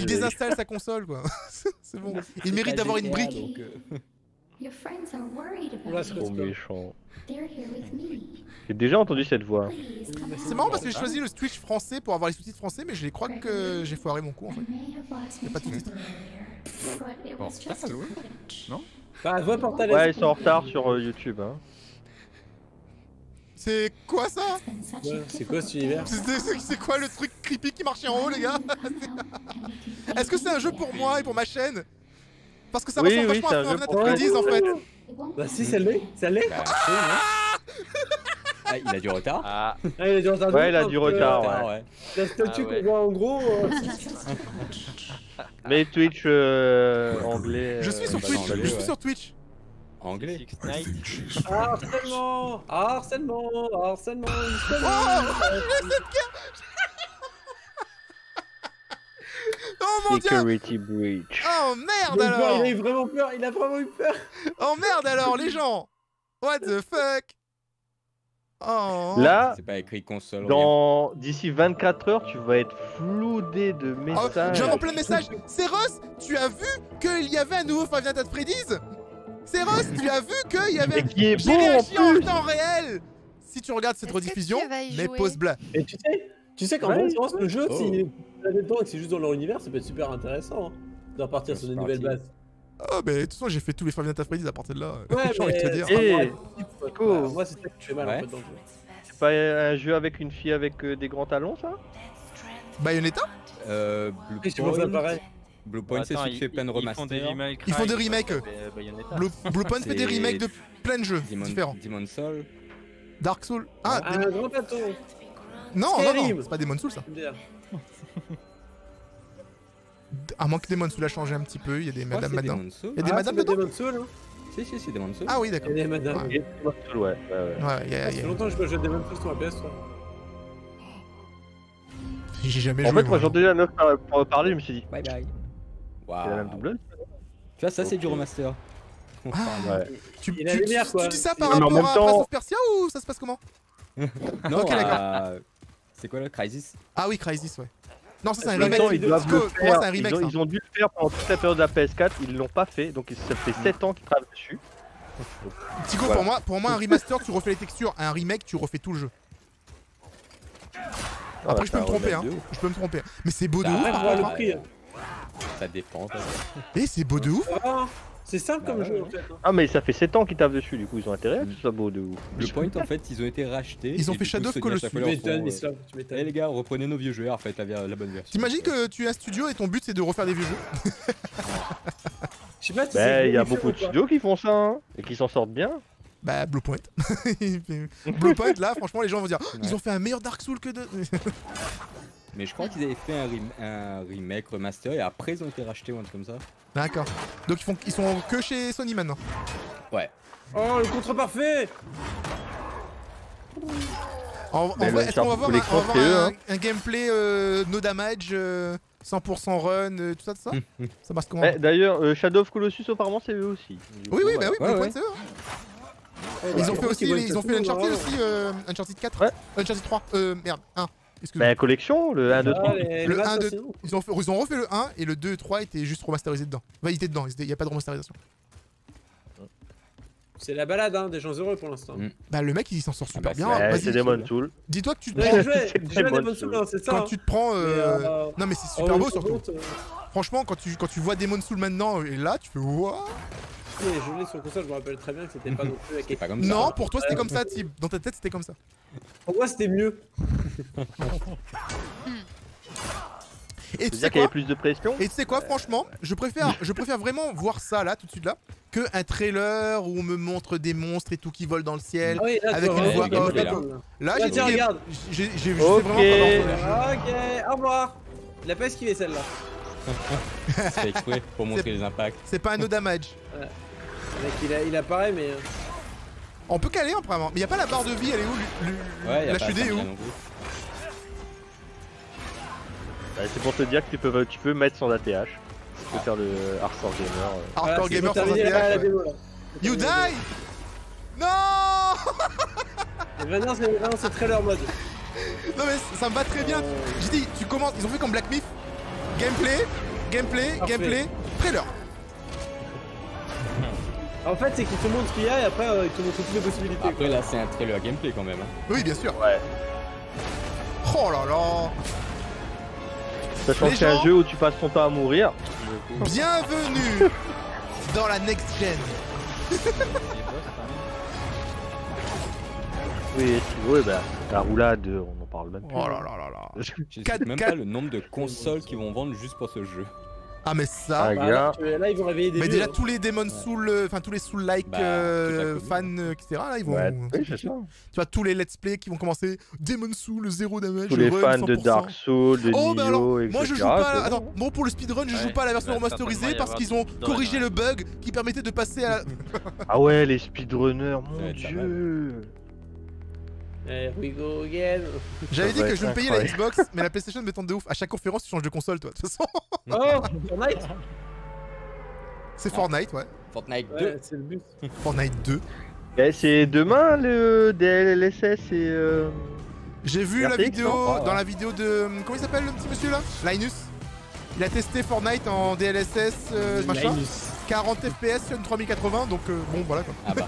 désinstalle sa console quoi. C'est bon. Il mérite d'avoir une brique. Trop méchant. J'ai déjà entendu cette voix. C'est marrant parce que j'ai choisi le Twitch français pour avoir les sous-titres français, mais je crois que j'ai foiré mon coup en fait. Il n'y a pas de sous-titres. Portal, oui. Non? Bah, voix Portal. Ouais, ils sont en retard sur YouTube. Hein. C'est quoi ça? Ouais, c'est quoi cet univers? C'est quoi le truc creepy qui marchait en haut, les gars? Est-ce que c'est un jeu pour moi et pour ma chaîne? Parce que ça ressemble vachement à Final Fantasy en fait. Bah si, ça l'est. Ah, il a du retard. Ah, il a du retard. Ouais, il a du retard, ouais. La statue qu'on voit en gros... Mais Twitch anglais... Je suis sur Twitch, je suis sur Twitch. Anglais. Harcèlement. Oh, oh mon dieu! Security breach. Oh merde alors! Il a vraiment peur, il a vraiment eu peur! Oh merde alors les gens! What the fuck? Oh! Là, c'est pas écrit console. D'ici 24 heures, tu vas être floudé de messages. J'ai encore plein de messages! Céros, tu as vu qu'il y avait un nouveau Five Nights at Freddy's? Céros, tu as vu qu'il y avait... Qui est J'ai réagi en temps réel! Si tu regardes cette rediffusion, mets pause blanc. Et tu sais qu'en vrai, le jeu, si c'est juste dans leur univers, ça peut être super intéressant de repartir sur de nouvelles bases. Oh, mais de toute façon, j'ai fait tous les Five Nights at Freddy's à partir de là. Ouais, j'ai envie de te dire. Moi, c'est ça qui fait mal en fait dans le jeu. C'est pas un jeu avec une fille avec des grands talons, ça? Bayonetta? Bluepoint, c'est ceux qui fait plein de remasters. Ils font des remakes. Bluepoint fait des remakes de plein de jeux différents. Demon Soul. Dark Souls. Ah, Un grand plateau. non, c'est pas Demon Souls ça. À moins que Demon Soul a changé un petit peu, il y a des madames maintenant. Il y a des madames dedans. Demon Soul, hein. Si, c'est Demon Soul. Ah oui, d'accord. Il y a des madames. Ouais. Ouais, Ça fait longtemps que je peux jouer à Demon Soul sur la PS3. J'ai jamais En joué. fait, moi j'entendais la meuf pour parler, je me suis dit, Bye bye. Waouh. c'est la même double. Tu vois, ça c'est du remaster. Ah, Ouais. tu Il a la lumière, quoi. dis ça par Mais en rapport même à temps- Prince of Persia ou ça se passe comment? Non, Ok, d'accord. c'est quoi le Crysis? Ah oui, Crysis, ouais. Non, ça c'est un En même remake. temps, ils doivent Pour le moi, faire. c'est un remake. ça. Ils ont dû le faire pendant toute la période de la PS4, ils l'ont pas fait, donc ça fait 7 ans qu'ils travaillent dessus. Tico, Voilà. pour moi, un remaster, tu refais les textures. Un remake, tu refais tout le jeu. Ah, Après, je peux ça me tromper, hein. de ouf. Je peux me tromper. Mais c'est beau de Après, ouf. faut voir le prix. Ça dépend. Eh, c'est beau de ouf. C'est simple comme jeu, en fait. Ah, mais ça fait 7 ans qu'ils taffent dessus, du coup ils ont intérêt à que ce soit beau de ouf. Bluepoint, en fait, ils ont été rachetés. Ils ont et fait du coup, Shadow of Sony, à Colossus. chaque fois, Tu leur m'étonnes, font, Mislav, tu m'étonnes. Eh les gars, reprenez nos vieux jeux et refaites la bonne version. T'imagines que tu es un studio et ton but c'est de refaire des vieux jeux? Je sais pas si Bah, il y a Bluepoint beaucoup de ou pas. studios qui font ça, hein, et qui s'en sortent bien. Bah, Bluepoint. Bluepoint, là, franchement, les gens vont dire ils ont fait un meilleur Dark Souls que de. Mais je crois qu'ils avaient fait un remake, remaster et après ils ont été rachetés ou un truc comme ça. D'accord. Donc ils sont que chez Sony maintenant. Ouais. Oh, le contre parfait. En Mais vrai, le est-ce qu'on va voir, Uncharted on va voir Collection, c'est eux, un gameplay no damage, 100% run, tout ça, tout ça? Ça marche comment? D'ailleurs, Shadow of Colossus apparemment c'est eux aussi. Oui, oui, bah oui, Ouais, Bluepoint ouais. c'est eux. hein. Ils Ils ont fait aussi, ils ont fait Uncharted aussi, Uncharted 4. Ouais. Uncharted 3, merde, 1. Excuse-moi. Bah, collection, le 1, 2, 3. Le 1, 2, ils ont refait le 1 et le 2 et 3 étaient juste remasterisés dedans. Enfin, ils étaient dedans, il n'y a pas de remasterisation. C'est la balade, hein, des gens heureux pour l'instant. Bah, le mec il s'en sort super bah, bien. Ouais, Vas-y. c'est Demon Soul. Dis-toi que tu te Ouais, prends. j'ai joué à Demon Soul, hein, c'est ça. Quand hein. tu te prends. Non, mais c'est super Oh, beau surtout. honte, Franchement, quand tu vois Demon Soul maintenant et là, tu fais what? Je l'ai sur console, je me rappelle très bien que c'était pas non plus avec. Pas comme ça. Non, pour toi c'était comme ça, Tib. Dans ta tête c'était comme ça. Pour moi, c'était mieux. Et tu C'est-à-dire sais qu'il y avait quoi? plus de pression. Et tu sais quoi, franchement, je préfère vraiment voir ça là, tout de suite là, que un trailer où on me montre des monstres et tout qui volent dans le ciel. Ah oui, là, avec tu une vois, voix vraiment, off et gameplay, tout. là. Là, Tiens, j'ai tiens, dit- regarde. j'ai je sais Ok. vraiment pas Ok, au revoir. Il a pas esquivé celle-là. C'est fait exprès pour montrer les impacts. C'est pas un no damage. Le mec, il apparaît, mais. On peut caler apparemment, mais y a pas la barre de vie, elle est où? Ouais, y a La pas chudée est où? ça non plus. Bah, c'est pour te dire que tu peux mettre son ATH. Tu peux faire le Hardcore Gamer. Hardcore Voilà, gamer c'est sans bon, terminé la ATH. démo, là. You die! Non! Et maintenant, c'est trailer mode. Non mais ça me va très bien. J'ai dit, tu commences, ils ont fait comme Black Myth. Gameplay, Parfait. trailer. En fait, c'est qu'ils te montrent ce qu'il y a et après, ils te montrent toutes les possibilités. Après là c'est un trailer gameplay quand même. Hein. Oui, bien sûr. Ouais. Oh là là. Sachant Les que c'est un gens- jeu où tu passes ton temps à mourir. Bienvenue dans la next gen. Oui, ouais, bah, la roulade, on en parle même plus. Oh là là là là. Je sais 4, même pas le nombre de consoles qu'ils vont vendre juste pour ce jeu. Ah mais ça. Ah, Bah, là, ils vont réveiller des Mais vieux, déjà hein. tous les Demon Soul, enfin tous les Soul-like Bah, toute la commu. fans, etc. Là ils vont. Ouais, oui, c'est ça. Tu vois tous les let's play qui vont commencer Demon Soul 0 damage. Tous les run fans de 100%. Dark Souls, de Oh bah alors, Nioh, etc. moi je joue pas. c'est Attends, bon. bon pour le speedrun, je joue Ouais, pas à la version il va remasterisée certainement y parce avoir qu'ils ont du speedrun, corrigé ouais. le bug qui permettait de passer à. Ah ouais, les speedrunners, mon Ouais, pas dieu. Here we go again. J'avais dit va que être je me payais la incroyable. Xbox, mais la PlayStation me tente de ouf. À chaque conférence, tu changes de console, toi. De toute façon, Oh, Fortnite. c'est Fortnite, ouais. Fortnite 2. Ouais, c'est le but. Fortnite 2. Eh, c'est demain le DLSS et J'ai vu la RTX, vidéo, non dans la vidéo de. Comment il s'appelle le petit monsieur là? Linus. Il a testé Fortnite en DLSS, machin. Linus. 40 FPS sur une 3080, donc bon, voilà quoi. Ah bah.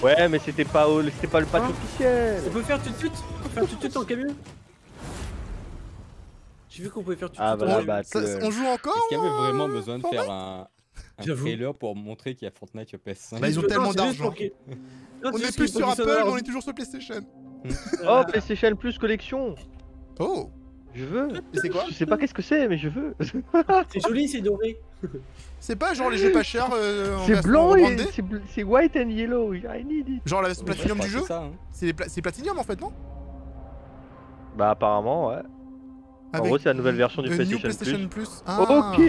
Ouais, mais c'était pas le patch Hein officiel. On peut faire tutut? On peut faire tutut en camion? J'ai vu qu'on pouvait faire tutut Ah en bah, camion. bah, On joue encore? Est-ce qu'il y avait vraiment besoin de Fortnite faire un J'avoue. trailer pour montrer qu'il y a Fortnite sur PS5? Bah, ils ont Non, tellement c'est juste d'argent. pour qu'il- Non, On c'est est juste plus qu'il faut sur qu'ils Apple, soient dans mais on leur- est toujours sur PlayStation. Oh, PlayStation Plus collection. Oh! Je veux. C'est quoi? Je sais pas qu'est-ce que c'est, mais je veux. C'est joli, c'est doré. C'est pas genre les jeux pas chers C'est blanc et c'est white and yellow. I need it. Genre la version Platinum du jeu? Hein. C'est Platinum en fait, non? Bah apparemment, ouais. En gros, c'est la nouvelle version du PlayStation Plus. Ah. Ok,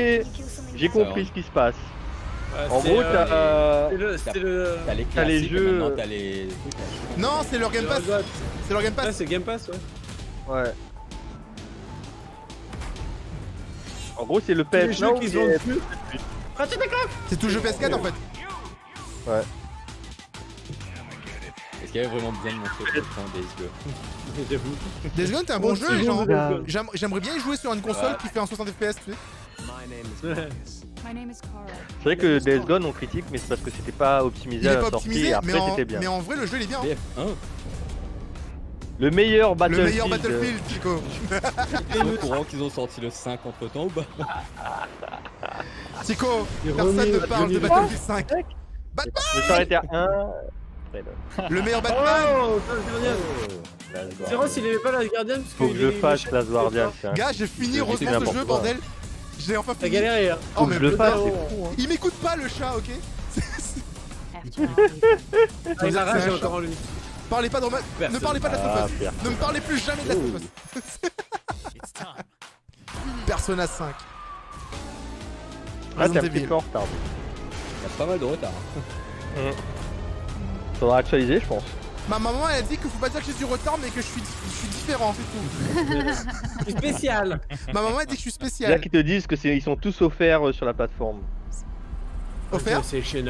j'ai compris ce qui se passe. En gros, t'as les jeux. T'as les... Non, c'est leur Game Pass. C'est leur Game Pass. C'est Game Pass, ouais. Ouais. En gros, c'est le PS Now qui est... C'est tout le jeu PS4 en fait. Ouais. Est-ce qu'il y avait vraiment besoin de montrer le temps Days Gone? Days Gone, t'es un bon jeu, genre. J'aimerais bien y jouer sur une console qui fait un 60 FPS, tu sais. C'est vrai que Days Gone on critique, mais c'est parce que c'était pas optimisé à la sortie et après c'était bien. Mais en vrai, le jeu il est bien. Le meilleur Battlefield. Le meilleur Battlefield, Chico. T'es au courant qu'ils ont sorti le 5 entre temps ou pas? Chico, personne ne parle de Battlefield 5. Batman! Je vais s'arrêter à 1. Le meilleur Batman! Oh, c'est vrai s'il avait pas la Guardian. Faut que je fasse Last Guardian. Gars, j'ai fini heureusement ce jeu, bordel. J'ai enfin fini. T'as galéré, hein. Oh, mais je le fasse, c'est fou. Il m'écoute pas le chat, ok? Il a rage encore en lui. Parlez pas de Ne parlez pas de la Last of Us. Ne me parlez plus jamais de la Last of Us. Persona 5. Ah, t'es un petit peu en retard. Il y a pas mal de retard. Faudra actualiser, je pense. Ma maman elle a dit qu'il faut pas dire que j'ai du retard mais que je suis différent, c'est tout. Je suis spécial. Ma maman a dit que je suis Il y a spécial. qui te disent que ils sont tous offerts sur la plateforme. Offert? Si c'est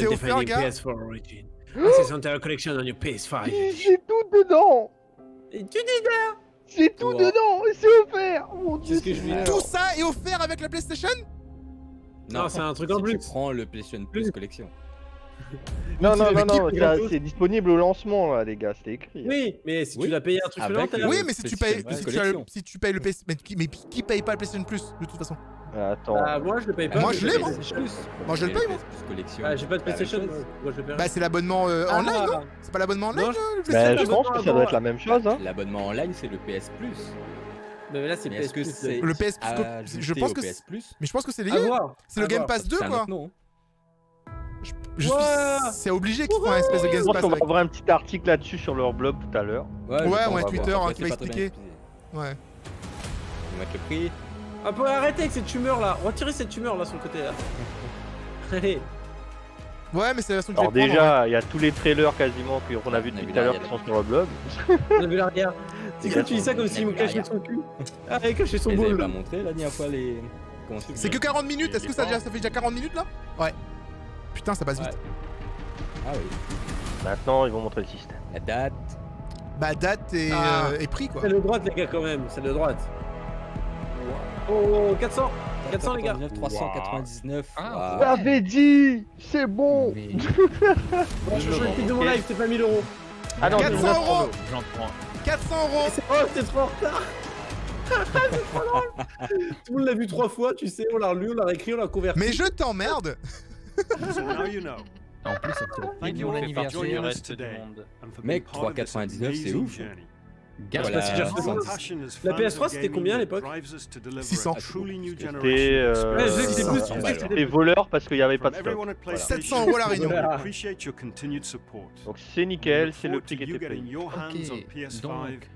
offert, gars. PS4 Origin. Access Entire Collection on your PS5. J'ai tout dedans. Et tu dis là. J'ai tout dedans et c'est offert. Mon Dieu. C'est ce que je veux. Tout ça est offert avec la PlayStation? Non, c'est un truc en plus. Tu prends le PlayStation Plus Collection. Non, c'est disponible au lancement là, les gars, c'était écrit. Oui, mais si tu l'as payé un truc supplémentaire. Oui, mais si tu payes le PS, mais qui paye pas le PlayStation Plus de toute façon? Attends. Moi je le paye pas. Moi je l'ai, moi. Moi je le paye, moi. Ah, j'ai pas de PlayStation. Moi je le paye. Bah c'est l'abonnement online, non? C'est pas l'abonnement online Bah je pense que ça doit être la même chose. L'abonnement online c'est le PS Plus. Mais là c'est PS Plus. Le PS Plus, je pense que c'est. Mais je pense que c'est lié. C'est le Game Pass 2 quoi. C'est obligé qu'ils font un espèce de Game Pass. Je pense qu'on va avoir un petit article là-dessus sur leur blog tout à l'heure. Ouais, Twitter qui va expliquer. Ouais. On va mettre le prix. Ah, pour arrêter avec cette tumeur là. Retirez cette tumeur là sur le côté là. Allez. Ouais, mais c'est la version que Alors déjà, il y a tous les trailers quasiment qu'on a vu depuis tout à l'heure qui sont sur le blog. On a vu l'arrière. C'est quand tu dis ça comme s'il me cachait son cul. Ah, il cachait son boule. On l'a montré la dernière fois les... C'est que 40 minutes, est-ce que ça fait déjà 40 minutes là? Ouais. Putain, ça passe vite. Ah oui. Maintenant, ils vont montrer le système. La date. Bah, date et prix quoi. C'est le droite, les gars, quand même. C'est le droite. Oh, 400. 400, les gars. 399. Ah, j'avais dit. C'est bon. Je change le prix de mon live, c'est pas 1000 euros. Ah non, 400 euros. J'en prends. 400 euros. Oh, c'est trop en retard. C'est trop drôle. Tout le monde l'a vu 3 fois, tu sais. On l'a relu, on l'a réécrit, on l'a converti. Mais je t'emmerde. En plus, ça fait mon anniversaire du reste du monde. Mec, 3,99 c'est ouf. La PS3 c'était combien à l'époque? 600. C'était voleur parce qu'il n'y avait pas de stock. 700 euros la réunion. Donc c'est nickel, c'est le prix qui était payé. Ok, donc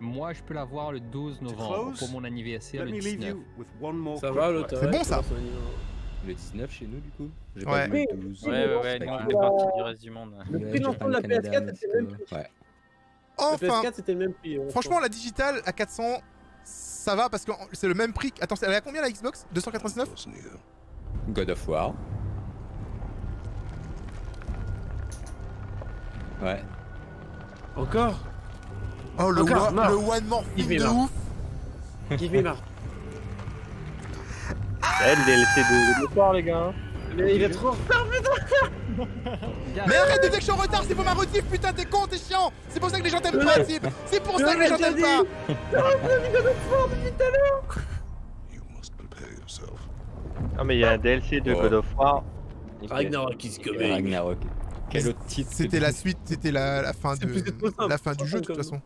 moi je peux l'avoir le 12 novembre pour mon anniversaire le 19. Ça va l'autre. C'est bon ça. Le 19 chez nous du coup. J'ai pas vu le 12. Ouais, nous on est parti du reste du monde. Le prix d'entrée de la PS4 c'était le même prix. Enfin, la PS4 c'était le même prix. Franchement, la digitale à 400, ça va parce que c'est le même prix. Attends, elle est à combien la Xbox? 299? God of War. Ouais. Encore? Oh, le one more film de ouf. Give me marre. Le DLC de soir, les gars. Mais il est trop en retard, putain. Mais arrête de dire que je suis en retard, c'est pour ma rediff, putain, t'es con, t'es chiant. C'est pour ça que les gens t'aiment pas, Tib. C'est pour ça que les gens t'aiment pas. Ah mais il y a un DLC de God of War. Ragnarok is coming. Ragnarok. Quel autre titre? C'était la suite, c'était la fin du jeu de toute façon.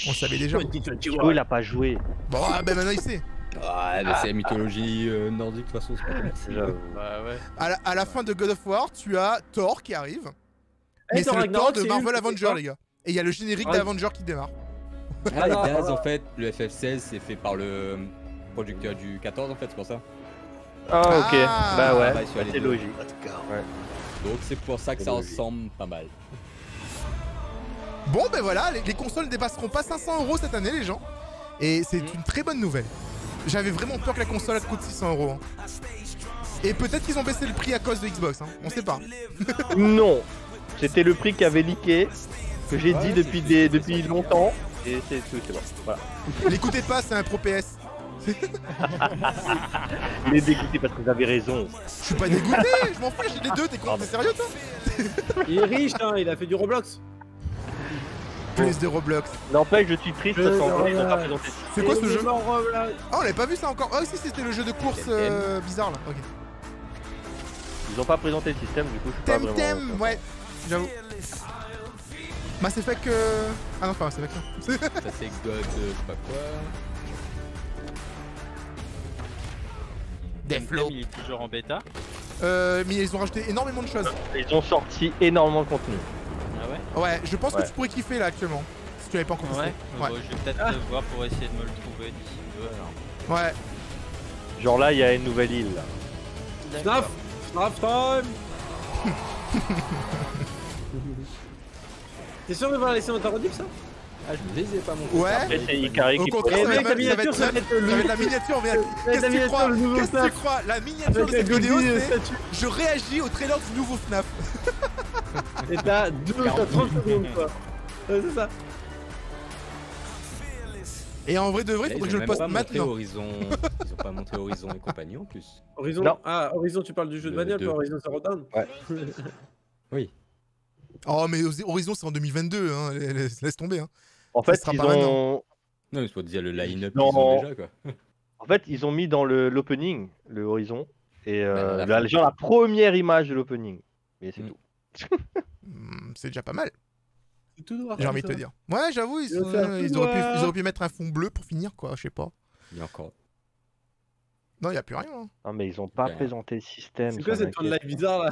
On le savait déjà. Chico, il a pas joué. Bon, ah, bah maintenant il sait. Ah, mais c'est la mythologie nordique de toute façon, c'est pas comme Bah ouais. À la fin de God of War, tu as Thor qui arrive. Mais c'est Thor le Thor Ragnarok, de c'est Marvel nul, Avengers, c'est quoi les gars. Et il y a le générique d'Avengers qui démarre. Ah, et Daz, en fait, le FF16, c'est fait par le producteur du 14, en fait, c'est pour ça. Ah, ok. Bah ouais, c'est logique. Ouais. Donc c'est pour ça que ça ressemble pas mal. Bon, ben voilà, les consoles ne dépasseront pas 500 € cette année, les gens. Et c'est une très bonne nouvelle. J'avais vraiment peur que la console coûte 600 €. Hein. Et peut-être qu'ils ont baissé le prix à cause de Xbox, hein. On sait pas. Non, c'était le prix qui avait leaké, que j'ai dit depuis longtemps. Et c'est bon, voilà. L'écoutez pas, c'est un pro PS. Il est dégoûté parce que vous avez raison. Je suis pas dégoûté, je m'en fous, j'ai les deux, t'es con, t'es sérieux toi? Il est riche, hein, il a fait du Roblox. Plus de Roblox. N'empêche, je suis triste parce qu'en ils ont pas présenté. C'est quoi ce jeu? Ah, on l'avait pas vu ça encore. Ah, si, c'était le jeu de course bizarre là. Ok. Ils ont pas présenté le système, du coup, je suis pas vraiment... ouais, j'avoue. Mass Effect Ah non, pas Mass Effect. Ça c'est God, je sais pas quoi. Deathloop, il est toujours en bêta. Mais ils ont rajouté énormément de choses. Ils ont sorti énormément de contenu. Ah ouais? Ouais, je pense que tu pourrais kiffer là actuellement. Si tu l'avais pas encore testé. Ouais, bon, je vais peut-être le voir pour essayer de me le trouver d'ici peu alors. Ouais. Genre là, il y a une nouvelle île. Snap time. T'es sûr de voir laisser dans ta rediff ça? Ah, je les ai pas montrés. Ouais. Et c'est Ikari Au qui contraire, mec, ça va être la miniature. Qu'est-ce que tu crois? Qu'est-ce que tu crois? La miniature de cette vidéo, c'est je réagis au trailer du nouveau FNAF. Et t'as 30 secondes quoi. Ouais, c'est ça. Et en vrai de vrai, faudrait que je le poste maintenant. Horizon... Ils ont pas montré Horizon et compagnie en plus. Horizon. Non. Ah, Horizon, tu parles du jeu de bagnole, pas Horizon Zero Dawn. Ouais. Oui. Oh, mais Horizon, c'est en 2022, hein. Laisse tomber. Hein. En fait, ils ont. Non, mais c'est pour te dire le line-up qu'ils ont déjà quoi. En fait, ils ont mis dans l'opening le Horizon et genre la première image de l'opening. Mais c'est tout. C'est déjà pas mal. Tout noir. J'ai envie de te dire. Ouais, j'avoue, ils auraient pu mettre un fond bleu pour finir, quoi. Je sais pas. Il y a encore. Non, il y a plus rien. Hein. Non, mais ils ont pas présenté le système. C'est quoi cette fin de live bizarre là?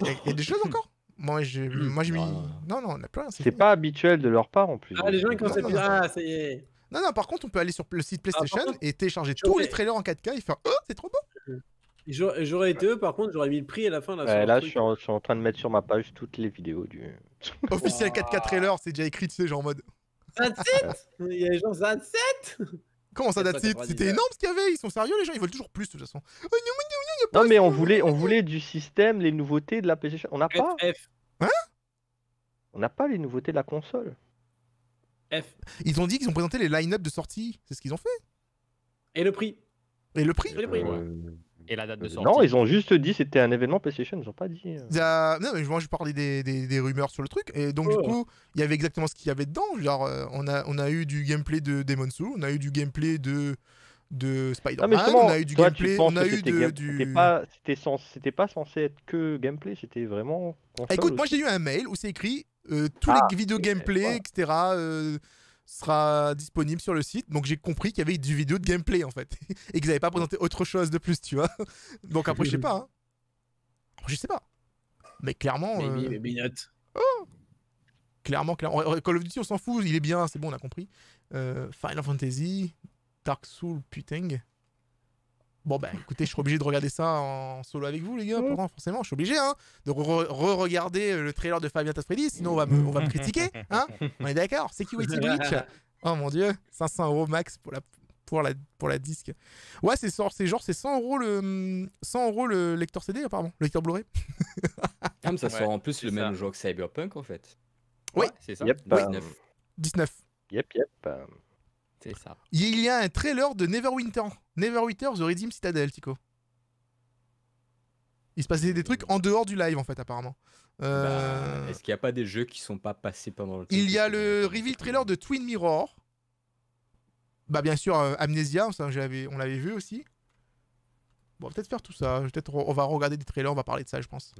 Il y a des choses encore? Moi, j'ai mis. Non, on n'a plus rien. C'est pas habituel de leur part en plus. Ah, les gens ils commencent à dire ah, ça y est. Non, par contre, on peut aller sur le site PlayStation et télécharger tous les trailers en 4K et faire oh, c'est trop beau! J'aurais été eux, par contre, j'aurais mis le prix à la fin. Là, je suis en train de mettre sur ma page toutes les vidéos du. Officiel 4K trailer, c'est déjà écrit, tu sais, genre en mode. That's it! Il y a les gens, that's it! Comment ça, that's it? C'était énorme ce qu'il y avait, ils sont sérieux, les gens, ils veulent toujours plus de toute façon. Non, mais on voulait du système, les nouveautés de la PlayStation. On n'a pas. Hein? On n'a pas les nouveautés de la console. Ils ont dit qu'ils ont présenté les line-up de sortie, c'est ce qu'ils ont fait. Et le prix. Et le prix? Et la date de sortie. Non, ils ont juste dit c'était un événement PlayStation, ils ont pas dit. Non, mais moi je parlais des rumeurs sur le truc, et donc du coup, il y avait exactement ce qu'il y avait dedans. Genre, on a eu du gameplay de Demon's Souls, on a eu du gameplay de Spider-Man, on a eu du gameplay, on a eu du. C'était pas censé être que gameplay, c'était vraiment. Écoute, moi j'ai eu un mail où c'est écrit tous les vidéos gameplay, etc. sera disponible sur le site, donc j'ai compris qu'il y avait du vidéo de gameplay en fait et qu'ils n'avaient pas présenté autre chose de plus, tu vois. Donc après je sais pas, hein. Je sais pas, mais clairement clairement Call of Duty on s'en fout, il est bien, c'est bon, on a compris. Final Fantasy, Dark Souls, putain. Bon bah écoutez, je suis obligé de regarder ça en solo avec vous les gars, forcément, je suis obligé hein, de re-regarder le trailer de Five Nights at Freddy's, sinon on va me critiquer, hein. On est d'accord, Security Breach. Oh mon dieu, 500 € max pour la disque. Ouais, c'est genre c'est 100 € le lecteur CD apparemment, le lecteur Blu-ray. Ah mais ça sort en plus le même jeu que Cyberpunk en fait. Oui, c'est ça. 19. Yep. C'est ça. Il y a un trailer de Neverwinter The Redeem Citadel, Tico. Il se passait des trucs en dehors du live en fait apparemment. Est-ce qu'il n'y a pas des jeux qui sont pas passés pendant le Il y a le reveal trailer de Twin Mirror. Bah bien sûr Amnesia, ça, on l'avait vu aussi. Bon, on va peut-être faire tout ça. On va regarder des trailers, on va parler de ça je pense.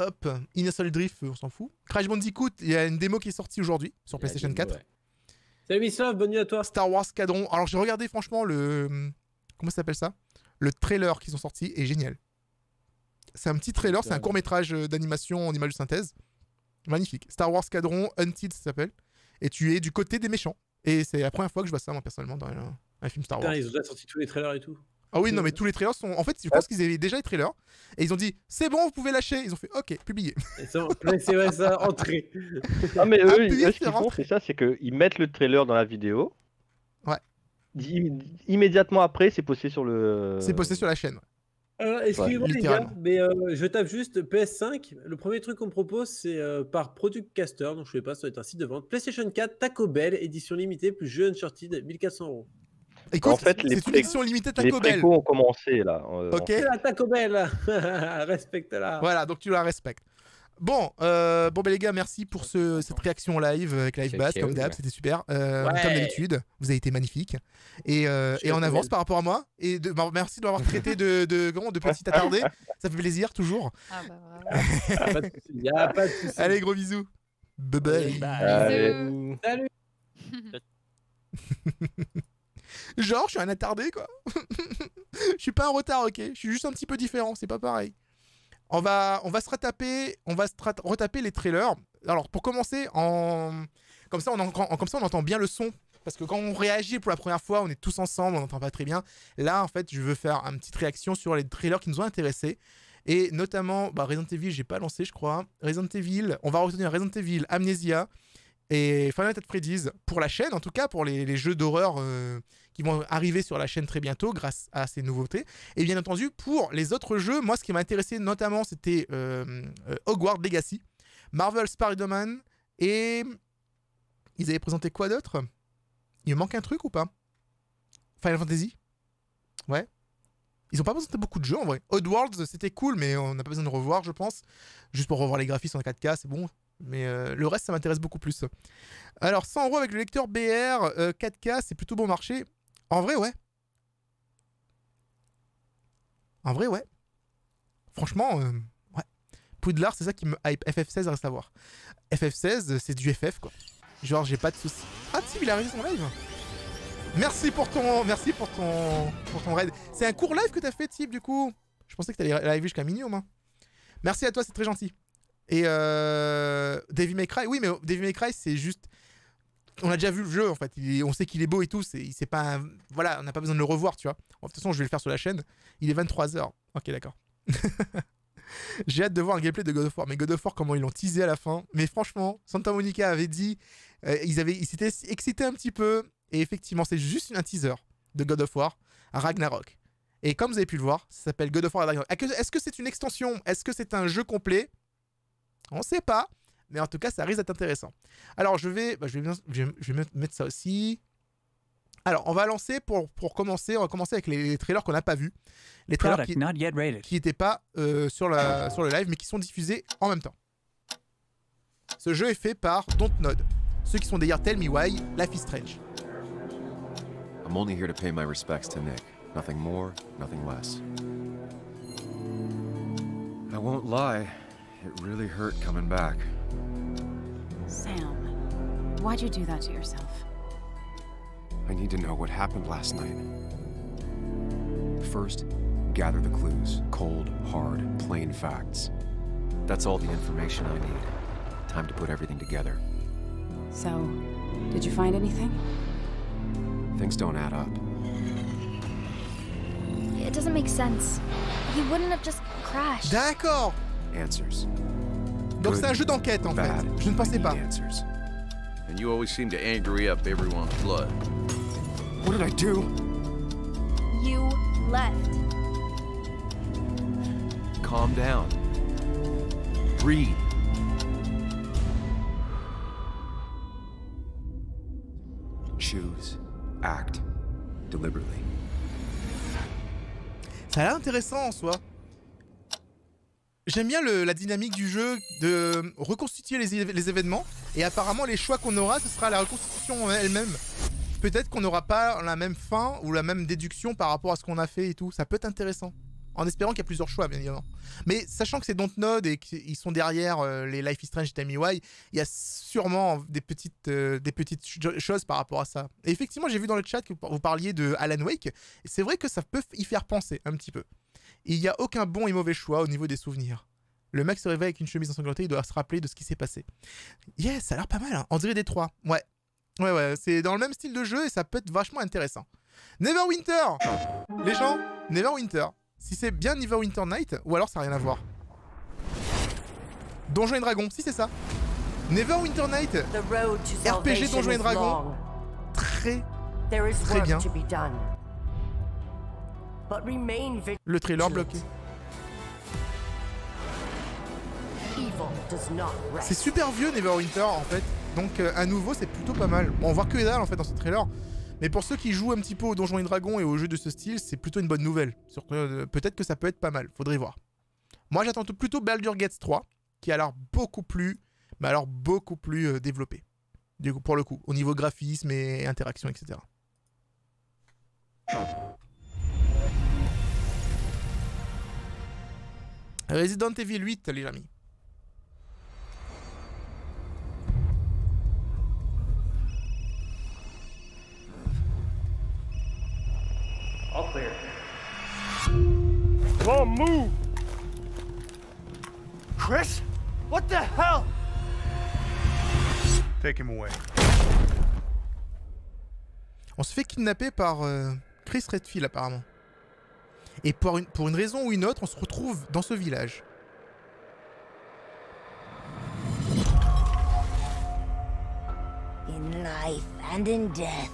hop, Innocent Drift, on s'en fout. Crash Bandicoot, il y a une démo qui est sortie aujourd'hui sur PlayStation 4. Ouais. Salut Mislav, bonne nuit à toi. Star Wars Squadron. Alors j'ai regardé franchement le... Comment ça s'appelle ça? Le trailer qu'ils ont sorti est génial. C'est un petit trailer, c'est un court-métrage d'animation en image de synthèse. Magnifique. Star Wars Squadron Untied, ça s'appelle. Et tu es du côté des méchants. Et c'est la première fois que je vois ça, moi, personnellement, dans un film Star Wars. Putain, ils ont déjà sorti tous les trailers et tout. Ah oui, non, mais tous les trailers sont... En fait, je pense qu'ils avaient déjà les trailers. Et ils ont dit, c'est bon, vous pouvez lâcher. Ils ont fait, ok, publier. C'est vrai, ça, entrée. Non, mais eux, ce qu'ils font, c'est ça, c'est qu'ils mettent le trailer dans la vidéo. Ouais. Immédiatement après, c'est posté sur le... C'est posté sur la chaîne. Alors, excusez-moi les gars, mais je tape juste PS5. Le premier truc qu'on me propose, c'est par Product Caster, donc je sais pas, ça doit être un site de vente. PlayStation 4, Taco Bell, édition limitée, plus jeu Uncharted, 1400 €. Écoute, en fait, c'est une édition limitée Taco Bell. Les précos ont commencé là. Ok. C'est la Taco Bell, respecte-la. Voilà, donc tu la respectes. Bon, ben les gars, merci pour cette réaction live avec Live Bass, comme d'hab, c'était super. Comme d'habitude, vous avez été magnifique. Et en avance par rapport à moi. Et merci de m'avoir traité de petit attardé. Ça fait plaisir, toujours. Ah bah bravo. Y a pas de soucis. Allez, gros bisous. Bye bye. Salut. Genre, je suis un attardé, quoi. Je suis pas en retard, ok. Je suis juste un petit peu différent, c'est pas pareil. On va se retaper les trailers. Alors, pour commencer, comme ça, on entend bien le son. Parce que quand on réagit pour la première fois, on est tous ensemble, on n'entend pas très bien. Là, en fait, je veux faire une petite réaction sur les trailers qui nous ont intéressés. Et notamment, Resident Evil, j'ai pas lancé, je crois. Resident Evil, on va retenir Resident Evil, Amnesia et Final Fantasy Freddy's pour la chaîne, en tout cas pour les jeux d'horreur qui vont arriver sur la chaîne très bientôt grâce à ces nouveautés. Et bien entendu, pour les autres jeux, moi ce qui m'a intéressé notamment c'était Hogwarts Legacy, Marvel Spider-Man et... Ils avaient présenté quoi d'autre? Il me manque un truc ou pas? Final Fantasy? Ouais. Ils ont pas présenté beaucoup de jeux en vrai. Oddworlds c'était cool mais on n'a pas besoin de revoir je pense. Juste pour revoir les graphismes en 4K c'est bon. Mais le reste ça m'intéresse beaucoup plus. Alors 100 € avec le lecteur BR 4K c'est plutôt bon marché. En vrai ouais. En vrai ouais. Franchement ouais. Poudlard c'est ça qui me hype. FF16 reste à voir. FF16 c'est du FF quoi. Genre j'ai pas de soucis. Ah Tib il a réussi son live. Merci pour ton raid. C'est un court live que t'as fait Tib du coup. Je pensais que t'allais live jusqu'à minuit au moins. Merci à toi c'est très gentil. Et Devil May Cry, oui mais Devil May Cry c'est juste... On a déjà vu le jeu en fait, on sait qu'il est beau et tout, c'est pas voilà, on n'a pas besoin de le revoir tu vois. Bon, de toute façon je vais le faire sur la chaîne, il est 23h. Ok d'accord. J'ai hâte de voir un gameplay de God of War, mais God of War comment ils l'ont teasé à la fin. Mais franchement, Santa Monica avait dit, ils s'étaient excités un petit peu, et effectivement c'est juste un teaser de God of War à Ragnarok. Et comme vous avez pu le voir, ça s'appelle God of War Ragnarok. Est-ce que c'est une extension? Est-ce que c'est un jeu complet? On sait pas, mais en tout cas, ça risque d'être intéressant. Alors, je vais mettre ça aussi. Alors, on va lancer pour commencer. On va commencer avec les trailers qu'on n'a pas vus. Les trailers qui n'étaient pas sur le live, mais qui sont diffusés en même temps. Ce jeu est fait par Dontnod. Ceux qui sont d'ailleurs Tell Me Why, Life is Strange. I'm only here to pay my respects to Nick. Nothing more, nothing less. I won't lie. It really hurt coming back. Sam, why'd you do that to yourself? I need to know what happened last night. First, gather the clues. Cold, hard, plain facts. That's all the information I need. Time to put everything together. So, did you find anything? Things don't add up. It doesn't make sense. He wouldn't have just crashed. D'accord. Answers. Donc c'est un jeu d'enquête en fait. Je ne pensais pas. Answers. And you always seem to angry up everyone's blood. What did I do? You left. Calm down. Breathe. Choose. Act. Deliberately. Ça a l'air intéressant en soi. J'aime bien la dynamique du jeu de reconstituer les événements. Et apparemment, les choix qu'on aura, ce sera la reconstitution elle-même. Peut-être qu'on n'aura pas la même fin ou la même déduction par rapport à ce qu'on a fait et tout. Ça peut être intéressant. En espérant qu'il y a plusieurs choix, bien évidemment. Mais sachant que c'est Dontnod et qu'ils sont derrière les Life is Strange et TimeY, il y a sûrement des petites choses par rapport à ça. Et effectivement, j'ai vu dans le chat que vous parliez de Alan Wake. Et c'est vrai que ça peut y faire penser un petit peu. Et il n'y a aucun bon et mauvais choix au niveau des souvenirs. Le mec se réveille avec une chemise ensanglantée, il doit se rappeler de ce qui s'est passé. Yes, ça a l'air pas mal, hein. On dirait Détroit. Ouais. Ouais, c'est dans le même style de jeu et ça peut être vachement intéressant. Neverwinter. Les gens, Neverwinter. Si c'est bien Neverwinter Night, ou alors ça n'a rien à voir. Donjons et Dragons, si c'est ça. Neverwinter Night, RPG Donjons et Dragons, très bien. Le trailer bloqué. C'est super vieux Neverwinter en fait, donc à nouveau c'est plutôt pas mal. Bon, on voit que dalle en fait dans ce trailer. Mais pour ceux qui jouent un petit peu aux Donjons et Dragons et aux jeux de ce style, c'est plutôt une bonne nouvelle. Peut-être que ça peut être pas mal, faudrait voir. Moi j'attends plutôt Baldur's Gate 3, qui a l'air beaucoup plus, développé. Du coup, pour le coup, au niveau graphisme et interaction, etc. Resident Evil 8, les amis. All clear. Come on, move! Chris? What the hell? Take him away. On se fait kidnapper par Chris Redfield apparemment. Et pour une raison ou une autre, on se retrouve dans ce village. In life and in death,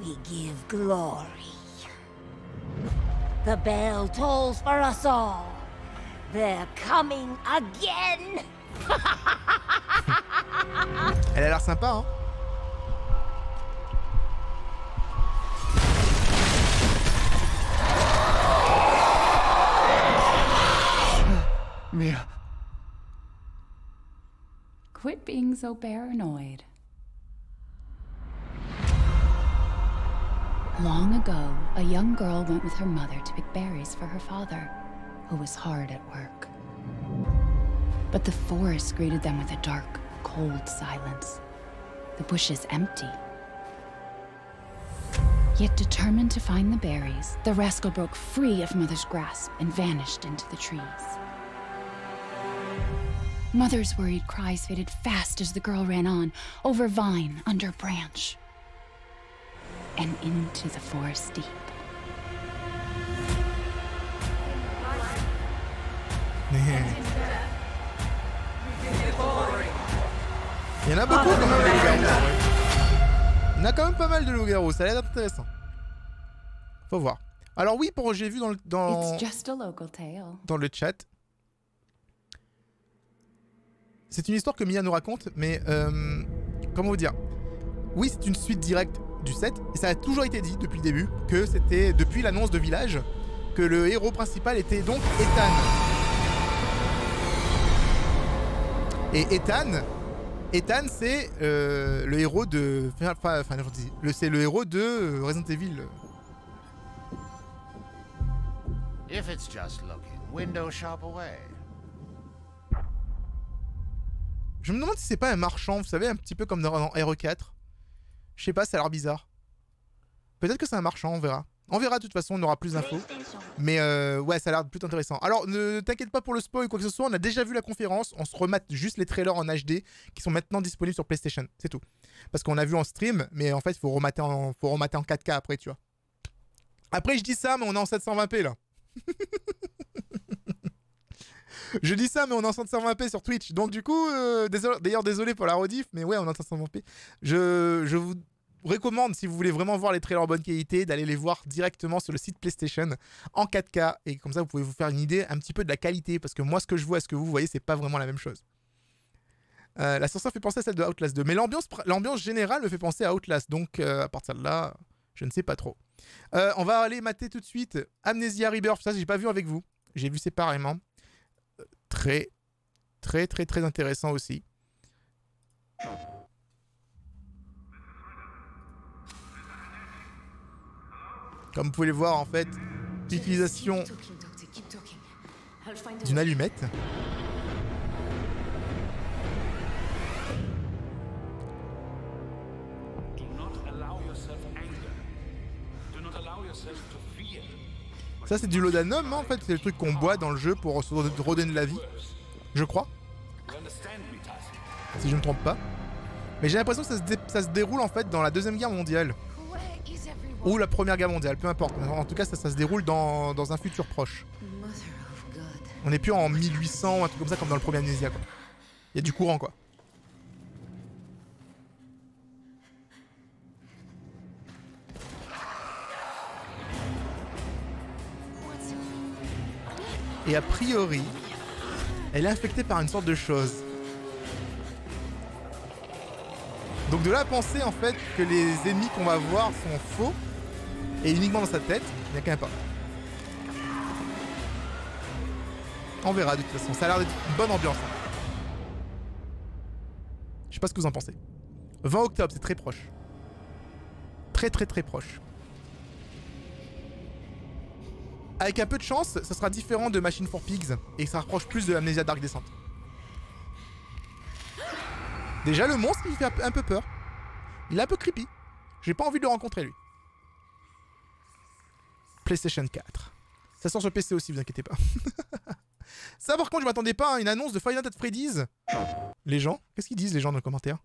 we give glory. The bell tolls for us all. They're coming again. Elle a l'air sympa, hein? Mia. Quit being so paranoid. Long ago, a young girl went with her mother to pick berries for her father, who was hard at work. But the forest greeted them with a dark, cold silence. The bushes empty. Yet determined to find the berries, the rascal broke free of Mother's grasp and vanished into the trees. Mother's worried cries faded fast as the girl ran on, over vine, under branch, and into the forest deep. Il y en a beaucoup quand même de loups-garous. Il y en a quand même pas mal de loups-garous, ça a l'air intéressant. Faut voir. Alors oui, j'ai vu dans le chat. C'est une histoire que Mia nous raconte, mais comment vous dire? Oui, c'est une suite directe du 7, et ça a toujours été dit depuis le début, que c'était depuis l'annonce de Village, que le héros principal était donc Ethan. Et Ethan c'est le héros de Final Fantasy. C'est le héros de Resident Evil. If it's just looking, window shop away. Je me demande si c'est pas un marchand, vous savez, un petit peu comme dans RE4. Je sais pas, ça a l'air bizarre. Peut-être que c'est un marchand, on verra. On verra de toute façon, on aura plus d'infos. Mais ouais, ça a l'air plutôt intéressant. Alors, ne t'inquiète pas pour le spoil ou quoi que ce soit, on a déjà vu la conférence. On se remate juste les trailers en HD qui sont maintenant disponibles sur PlayStation. C'est tout. Parce qu'on a vu en stream, mais en fait, il faut remater en 4K après, tu vois. Après, je dis ça, mais on est en 720p là. Je dis ça, mais on est en 720p sur Twitch. Donc du coup, d'ailleurs désolé pour la rediff, mais ouais, on est en 720p. Je vous recommande, si vous voulez vraiment voir les trailers en bonne qualité, d'aller les voir directement sur le site PlayStation en 4K. Et comme ça, vous pouvez vous faire une idée un petit peu de la qualité. Parce que moi, ce que je vois et ce que vous voyez, c'est pas vraiment la même chose. L'ascenseur fait penser à celle de Outlast 2. Mais l'ambiance générale me fait penser à Outlast. Donc à partir de là, je ne sais pas trop. On va aller mater tout de suite Amnesia Rebirth. Ça, j'ai pas vu avec vous. J'ai vu séparément. Très intéressant aussi. Comme vous pouvez le voir, en fait, Utilisation d'une allumette. Ça c'est du laudanum en fait, c'est le truc qu'on boit dans le jeu pour se redonner de la vie. Je crois. Si je ne me trompe pas. Mais j'ai l'impression que ça se déroule en fait dans la Deuxième Guerre mondiale. Ou la Première Guerre mondiale, peu importe. En tout cas ça se déroule dans un futur proche. On n'est plus en 1800 ou un truc comme ça comme dans le premier Amnesia quoi. Il y a du courant quoi. Et a priori, elle est infectée par une sorte de chose. Donc de là à penser en fait que les ennemis qu'on va voir sont faux et uniquement dans sa tête, il n'y a quand même pas. On verra de toute façon, ça a l'air d'être une bonne ambiance. Je sais pas ce que vous en pensez. 20 octobre, c'est très proche. Très proche. Avec un peu de chance, ça sera différent de Machine for Pigs et ça rapproche plus de Amnesia Dark Descent. Déjà le monstre il fait un peu peur. Il est un peu creepy. J'ai pas envie de le rencontrer lui. PlayStation 4. Ça sort sur PC aussi, vous inquiétez pas. Ça par contre je m'attendais pas à une annonce de Five Nights at Freddy's. Les gens, qu'est-ce qu'ils disent les gens dans les commentaires?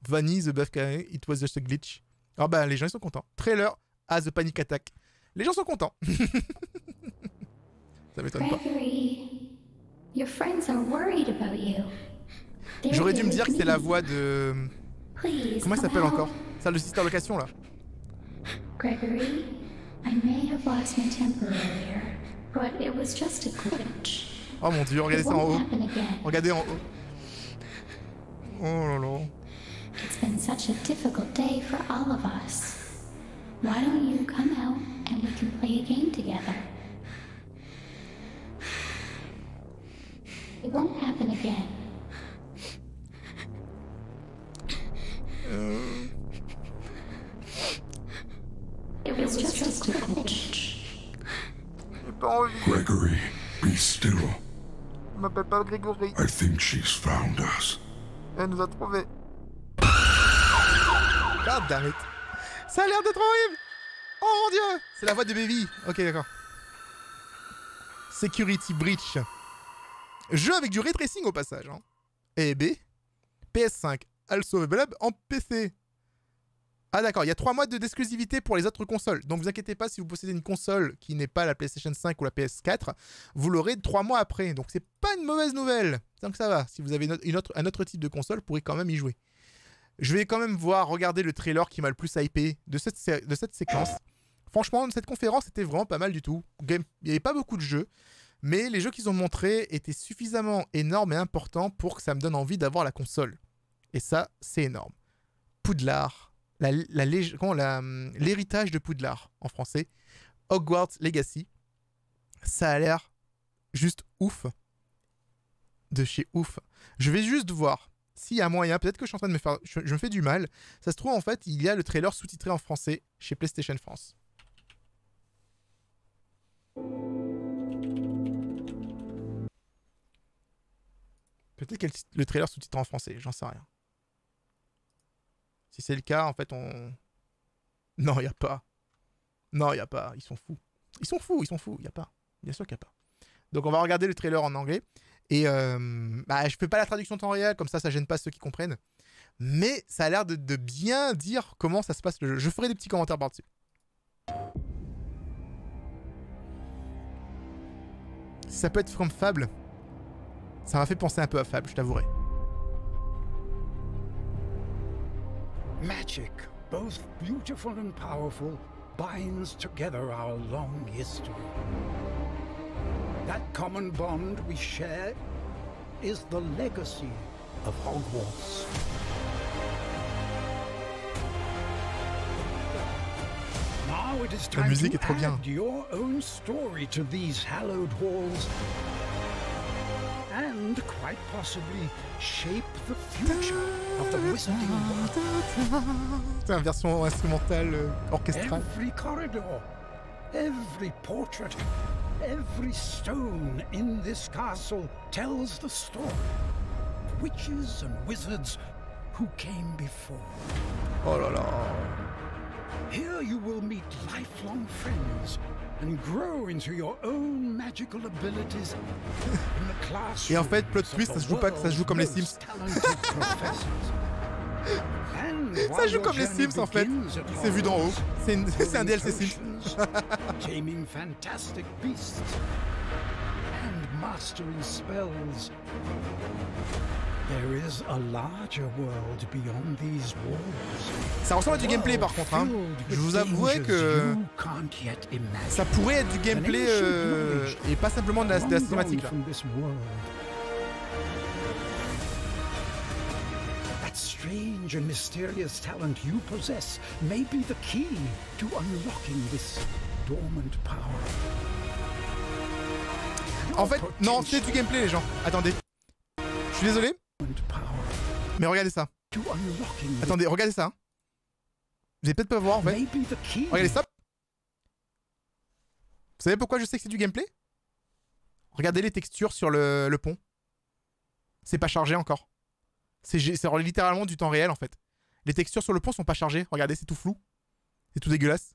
Vanny, The Buff Carré, It Was Just a Glitch. Ah bah les gens ils sont contents. Trailer à The Panic Attack. Les gens sont contents. Ça m'étonne pas. J'aurais dû me dire que c'est la voix de... Comment elle s'appelle encore? Celle de Sister Location là. Gregory, I may have lost my temper earlier, but it was just a glitch. Oh mon dieu, regardez ça en haut. Regardez en haut. Oh là là. It's been such a difficult day for all of us. Why don't you come out and we can play a game together? It won't happen again. It was just a glitch. J'ai pas envie. Gregory, be still. Je m'appelle pas Grégory. I think she's found us. Elle nous a trouvés. God damn it. Ça a l'air d'être horrible. Oh mon dieu. C'est la voix de Baby. Ok d'accord. Security Breach. Jeu avec du ray tracing au passage. Hein. Et B. PS5. Also available en PC. Ah d'accord, il y a 3 mois d'exclusivité pour les autres consoles. Donc vous inquiétez pas si vous possédez une console qui n'est pas la PlayStation 5 ou la PS4, vous l'aurez 3 mois après. Donc c'est pas une mauvaise nouvelle. Donc ça va, si vous avez un autre type de console, vous pourrez quand même y jouer. Je vais quand même regarder le trailer qui m'a le plus hypé de cette séquence. Franchement, cette conférence était vraiment pas mal du tout. Il n'y avait pas beaucoup de jeux, mais les jeux qu'ils ont montrés étaient suffisamment énormes et importants pour que ça me donne envie d'avoir la console. Et ça, c'est énorme. Poudlard. L'héritage de Poudlard en français, Hogwarts Legacy, ça a l'air juste ouf, de chez ouf. Je vais juste voir s'il y a moyen, peut-être que je suis en train de je me fais du mal, ça se trouve en fait il y a le trailer sous-titré en français chez PlayStation France. Peut-être qu'il y a le trailer sous-titré en français, j'en sais rien. Si c'est le cas, en fait, on... Non, il n'y a pas. Non, il n'y a pas. Ils sont fous. Ils sont fous. Il n'y a pas. Bien sûr qu'il n'y a pas. Donc, on va regarder le trailer en anglais. Et je fais pas la traduction en temps réel, comme ça gêne pas ceux qui comprennent. Mais ça a l'air de bien dire comment ça se passe le jeu. Je ferai des petits commentaires par-dessus. Si ça peut être from Fable, ça m'a fait penser un peu à Fable, je t'avouerai. Magic, both beautiful and powerful, binds together our long history. That common bond we share is the legacy of Hogwarts. Now it is time to add your own story to these hallowed halls. And quite possibly shape the future of the wizarding world. C'est une version instrumentale orchestrale. Every corridor, Every portrait, every stone in this castle tells the story. Witches and wizards who came before. Oh là là. Here you will meet lifelong friends and grow into your own magical abilities in the classroom. Et en fait, plot twist, ça se joue pas, ça se joue comme les Sims. Ça joue comme les Sims en fait. C'est vu d'en haut. C'est un DLC Sims. Taming fantastic beasts and mastering spells. There is a larger world beyond these walls. Ça ressemble à du gameplay par contre. Hein. Je vous avouerai que ça pourrait être du gameplay et pas simplement de la cinématique. Là. That strange and mysterious talent you possess may be the key to unlocking this dormant power. En fait, non, c'est du gameplay les gens. Attendez. Je suis désolé. Mais regardez ça. Attendez, regardez ça. Vous allez peut-être pas voir en fait. Regardez ça. Vous savez pourquoi je sais que c'est du gameplay? Regardez les textures sur le pont. C'est pas chargé encore. C'est littéralement du temps réel en fait. Les textures sur le pont sont pas chargées. Regardez, c'est tout flou. C'est tout dégueulasse.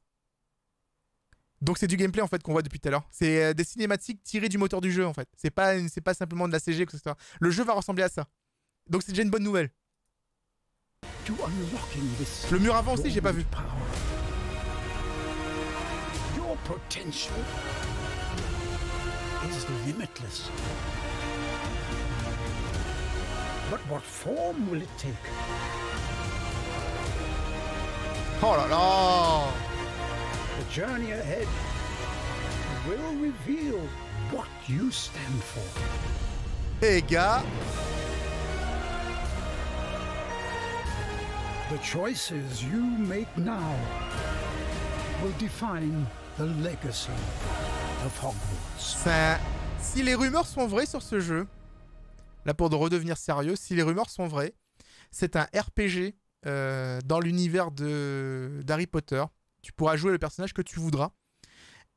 Donc c'est du gameplay en fait qu'on voit depuis tout à l'heure. C'est des cinématiques tirées du moteur du jeu en fait. C'est pas simplement de la CG, etc. Le jeu va ressembler à ça. Donc c'est déjà une bonne nouvelle. Le mur avant aussi, j'ai pas vu. Your potential is limitless. But what form will it take? Oh là là! The journey ahead will reveal what you stand for. Hey gars! The choices you make now will define the legacy of Hogwarts. Si les rumeurs sont vraies sur ce jeu, là pour redevenir sérieux, si les rumeurs sont vraies, c'est un RPG dans l'univers d'Harry Potter. Tu pourras jouer le personnage que tu voudras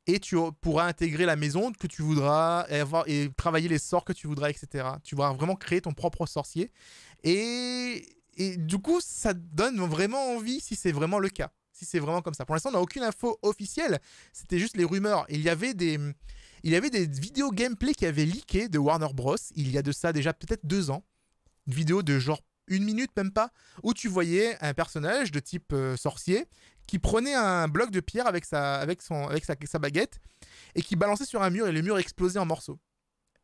et tu pourras intégrer la maison que tu voudras et travailler les sorts que tu voudras, etc. Tu pourras vraiment créer ton propre sorcier et du coup, ça donne vraiment envie si c'est vraiment le cas. Si c'est vraiment comme ça. Pour l'instant, on n'a aucune info officielle. C'était juste les rumeurs. Il y avait des vidéos gameplay qui avaient leaké de Warner Bros. Il y a de ça déjà peut-être 2 ans. Une vidéo de genre 1 minute, même pas, où tu voyais un personnage de type sorcier qui prenait un bloc de pierre avec sa baguette et qui balançait sur un mur et le mur explosait en morceaux.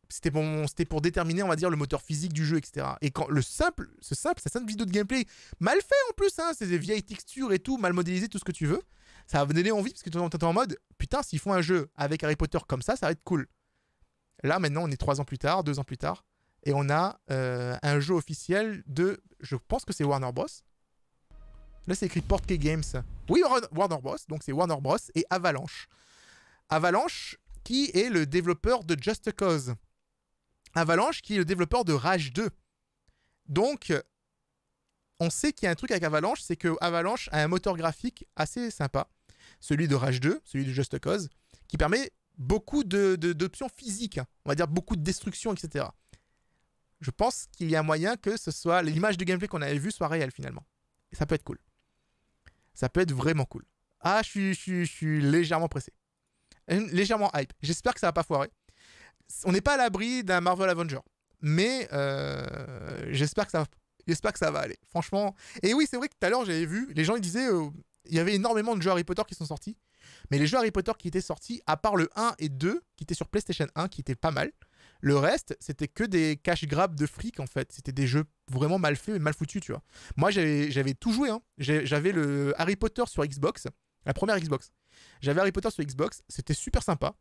C'était pour déterminer, on va dire, le moteur physique du jeu, etc. Et quand cette simple vidéo de gameplay, mal fait en plus, hein, c'est des vieilles textures et tout, mal modélisé, tout ce que tu veux, ça va donner envie parce que tu es en mode, putain, s'ils font un jeu avec Harry Potter comme ça va être cool. Là, maintenant, on est 3 ans plus tard, 2 ans plus tard, et on a un jeu officiel de, je pense que c'est Warner Bros. Là, c'est écrit Portkey Games. Oui, Warner Bros. Donc, c'est Warner Bros. Et Avalanche. Avalanche, qui est le développeur de Just Cause. Avalanche qui est le développeur de Rage 2. Donc, on sait qu'il y a un truc avec Avalanche, c'est que Avalanche a un moteur graphique assez sympa, celui de Rage 2, celui de Just Cause, qui permet beaucoup d'options physiques, on va dire beaucoup de destruction, etc. Je pense qu'il y a moyen que ce soit l'image de gameplay qu'on avait vue soit réelle finalement. Et ça peut être cool. Ça peut être vraiment cool. Ah, je suis légèrement pressé. Légèrement hype. J'espère que ça va pas foirer. On n'est pas à l'abri d'un Marvel Avenger, mais j'espère que ça va aller. Franchement. Et oui, c'est vrai que tout à l'heure j'avais vu, les gens ils disaient, il y avait énormément de jeux Harry Potter qui sont sortis, mais les jeux Harry Potter qui étaient sortis, à part le 1 et 2, qui étaient sur PlayStation 1, qui étaient pas mal, le reste c'était que des cash grabs de fric en fait. C'était des jeux vraiment mal faits et mal foutus, tu vois. Moi j'avais tout joué, hein. J'avais le Harry Potter sur Xbox, la première Xbox. J'avais Harry Potter sur Xbox, c'était super sympa.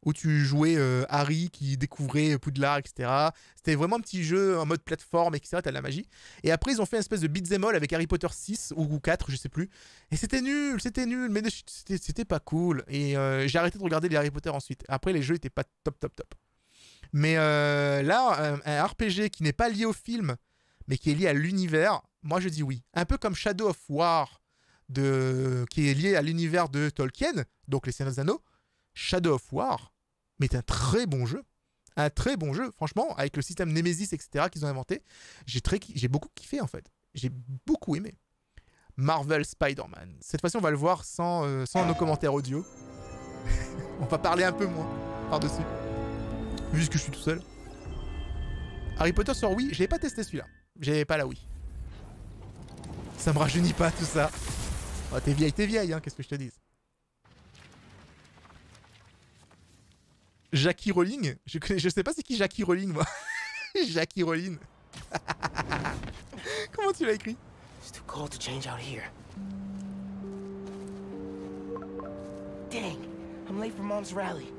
Où tu jouais Harry qui découvrait Poudlard, etc. C'était vraiment un petit jeu en mode plateforme, etc. T'as de la magie. Et après, ils ont fait une espèce de beat'em all avec Harry Potter 6 ou 4, je sais plus. Et c'était nul, mais c'était pas cool. Et j'ai arrêté de regarder les Harry Potter ensuite. Après, les jeux étaient pas top. Mais là, un RPG qui n'est pas lié au film, mais qui est lié à l'univers, moi je dis oui. Un peu comme Shadow of War, qui est lié à l'univers de Tolkien, donc les Seigneurs des Anneaux. Shadow of War, mais c'est un très bon jeu. Un très bon jeu, franchement, avec le système Nemesis, etc. qu'ils ont inventé. J'ai beaucoup kiffé, en fait. J'ai beaucoup aimé. Marvel Spider-Man. Cette fois-ci, on va le voir sans nos commentaires audio. On va parler un peu moins par-dessus. Vu que je suis tout seul. Harry Potter sur Wii, j'avais pas testé celui-là. J'avais pas la Wii. Ça me rajeunit pas tout ça. Oh, t'es vieille, hein, qu'est-ce que je te dis. Jackie Rowling, je sais pas c'est qui Jackie Rowling, moi. Jackie Rowling. Comment tu l'as écrit? It's too cold to change out here. Dang, I'm late for Mom's rally.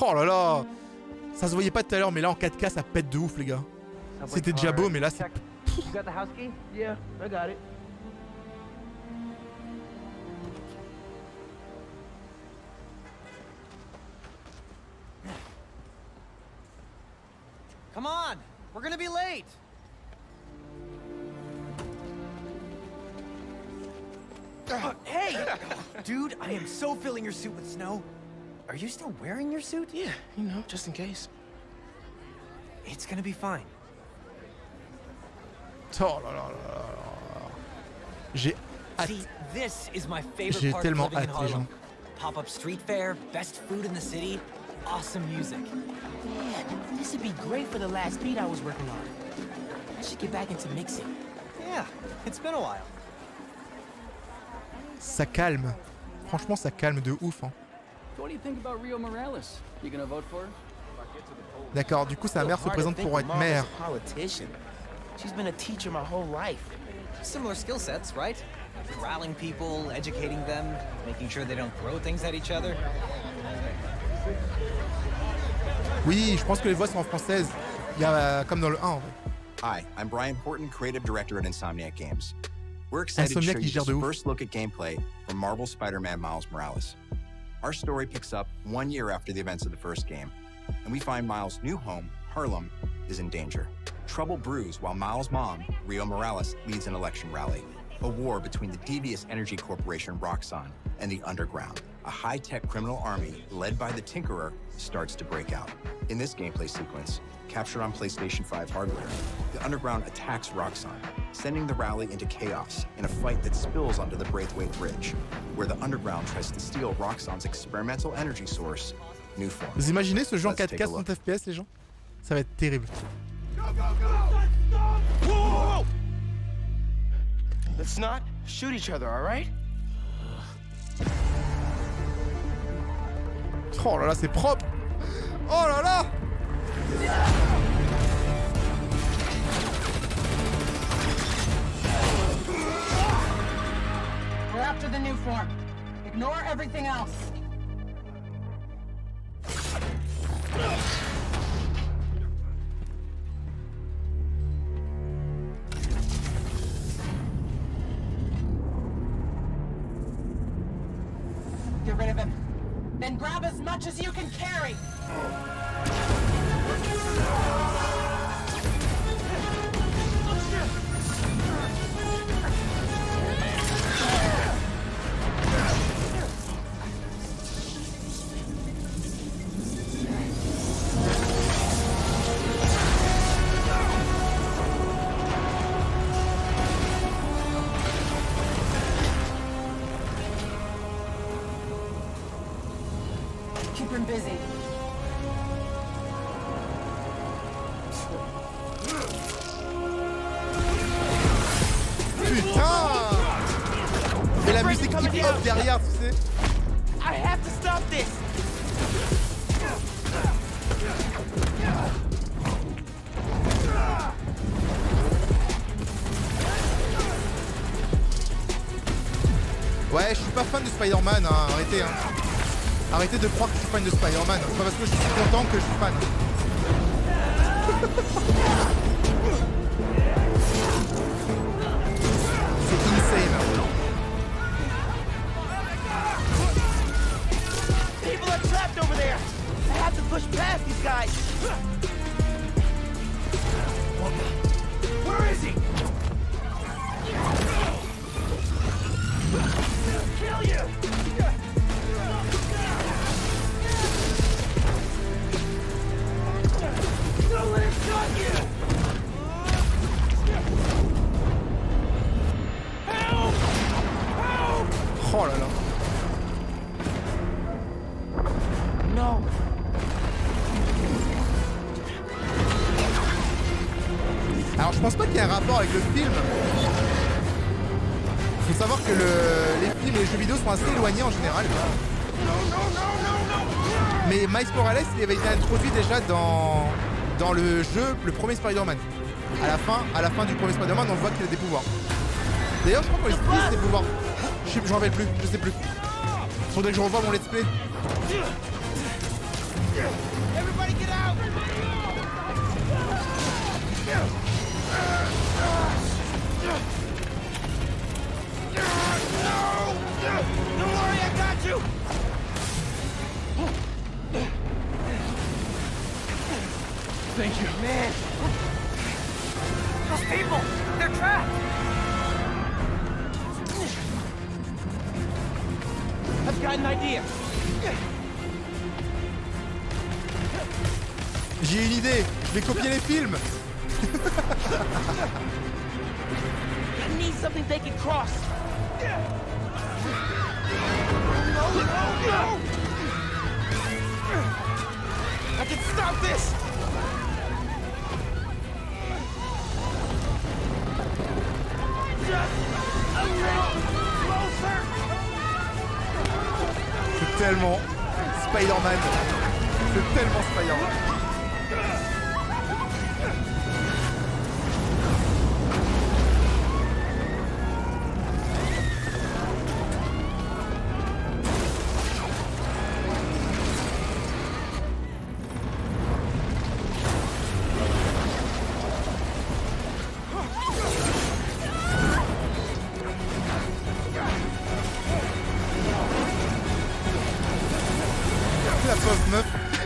Oh là là, ça se voyait pas tout à l'heure, mais là en 4K ça pète de ouf les gars. C'était déjà beau, mais là c'est... You got the house key? Yeah, I got it. Come on, we're gonna be late. Hey! Dude, I am so filling your suit with snow. Are you still wearing your suit? Yeah, you know, just in case. It's gonna be fine. Oh là là là là. J'ai hâte. See, this is my favorite J'ai part of tellement living in hâte, les gens. Harlem. Pop-up street fair, best food in the city, awesome music. Man, this would be great for the last beat I was working on. I should get back into mixing. Yeah, it's been a while. Ça calme. Franchement, ça calme de ouf. Hein. What do you think about Rio Morales? You gonna vote for her? D'accord, du coup, sa mère se présente pour être mère. She's been a teacher my whole life. Similar skill sets, right? Corralling people, educating them, making sure they don't throw things at each other. Oui, je pense que les voix sont en française. Il y a comme dans le 1 en vrai. Hi, I'm Brian Porton, creative director at Insomniac Games. We're excited to show you the first look at gameplay from Marvel Spider-Man Miles Morales. Our story picks up 1 year after the events of the first game, and we find Miles' new home, Harlem, is in danger. Trouble brews while Miles' mom, Rio Morales, leads an election rally. A war between the devious energy corporation Roxxon and the Underground. A high-tech criminal army led by the Tinkerer starts to break out. In this gameplay sequence, captured on PlayStation 5 hardware, the Underground attacks Roxxon, sending the rally into chaos in a fight that spills onto the Braithwaite Bridge, where the Underground tries to steal Roxxon's experimental energy source, Nuform. Vous imaginez ce jeu en 4K 30 FPS, les gens? Ça va être terrible. Whoa! Let's not shoot each other, all right? Oh là là, c'est propre. Oh là là. We're after the new form. Ignore everything else. Get rid of him. Then grab as much as you can carry. Keep him busy. Putain! Et la musique qui hop derrière, tu sais. I have to stop this. Ouais, je suis pas fan de Spider-Man, hein. Arrêtez, hein. Arrêtez de croire que je suis fan de Spider-Man. C'est pas parce que je suis content que je suis fan. C'est insane. People are trapped over there. I have to push past these guys. Where is he? Alors je pense pas qu'il y ait un rapport avec le film. Faut savoir que les films et les jeux vidéo sont assez éloignés en général. Mais Miles Morales, il avait été introduit déjà dans le jeu, le premier Spider-Man. À la fin du premier Spider-Man, on voit qu'il a des pouvoirs. D'ailleurs, je crois qu'on explique ses pouvoirs. Je m'en rappelle plus, je sais plus. Faudrait que je revoie mon let's play. Everybody get out! Don't worry, I got you! Thank you. Man! Those people! They're trapped! I've got an idea! J'ai une idée, je vais copier les films. I need something they can cross. I can stop this. Just a little closer. C'est tellement Spider-Man. C'est tellement Spider-Man.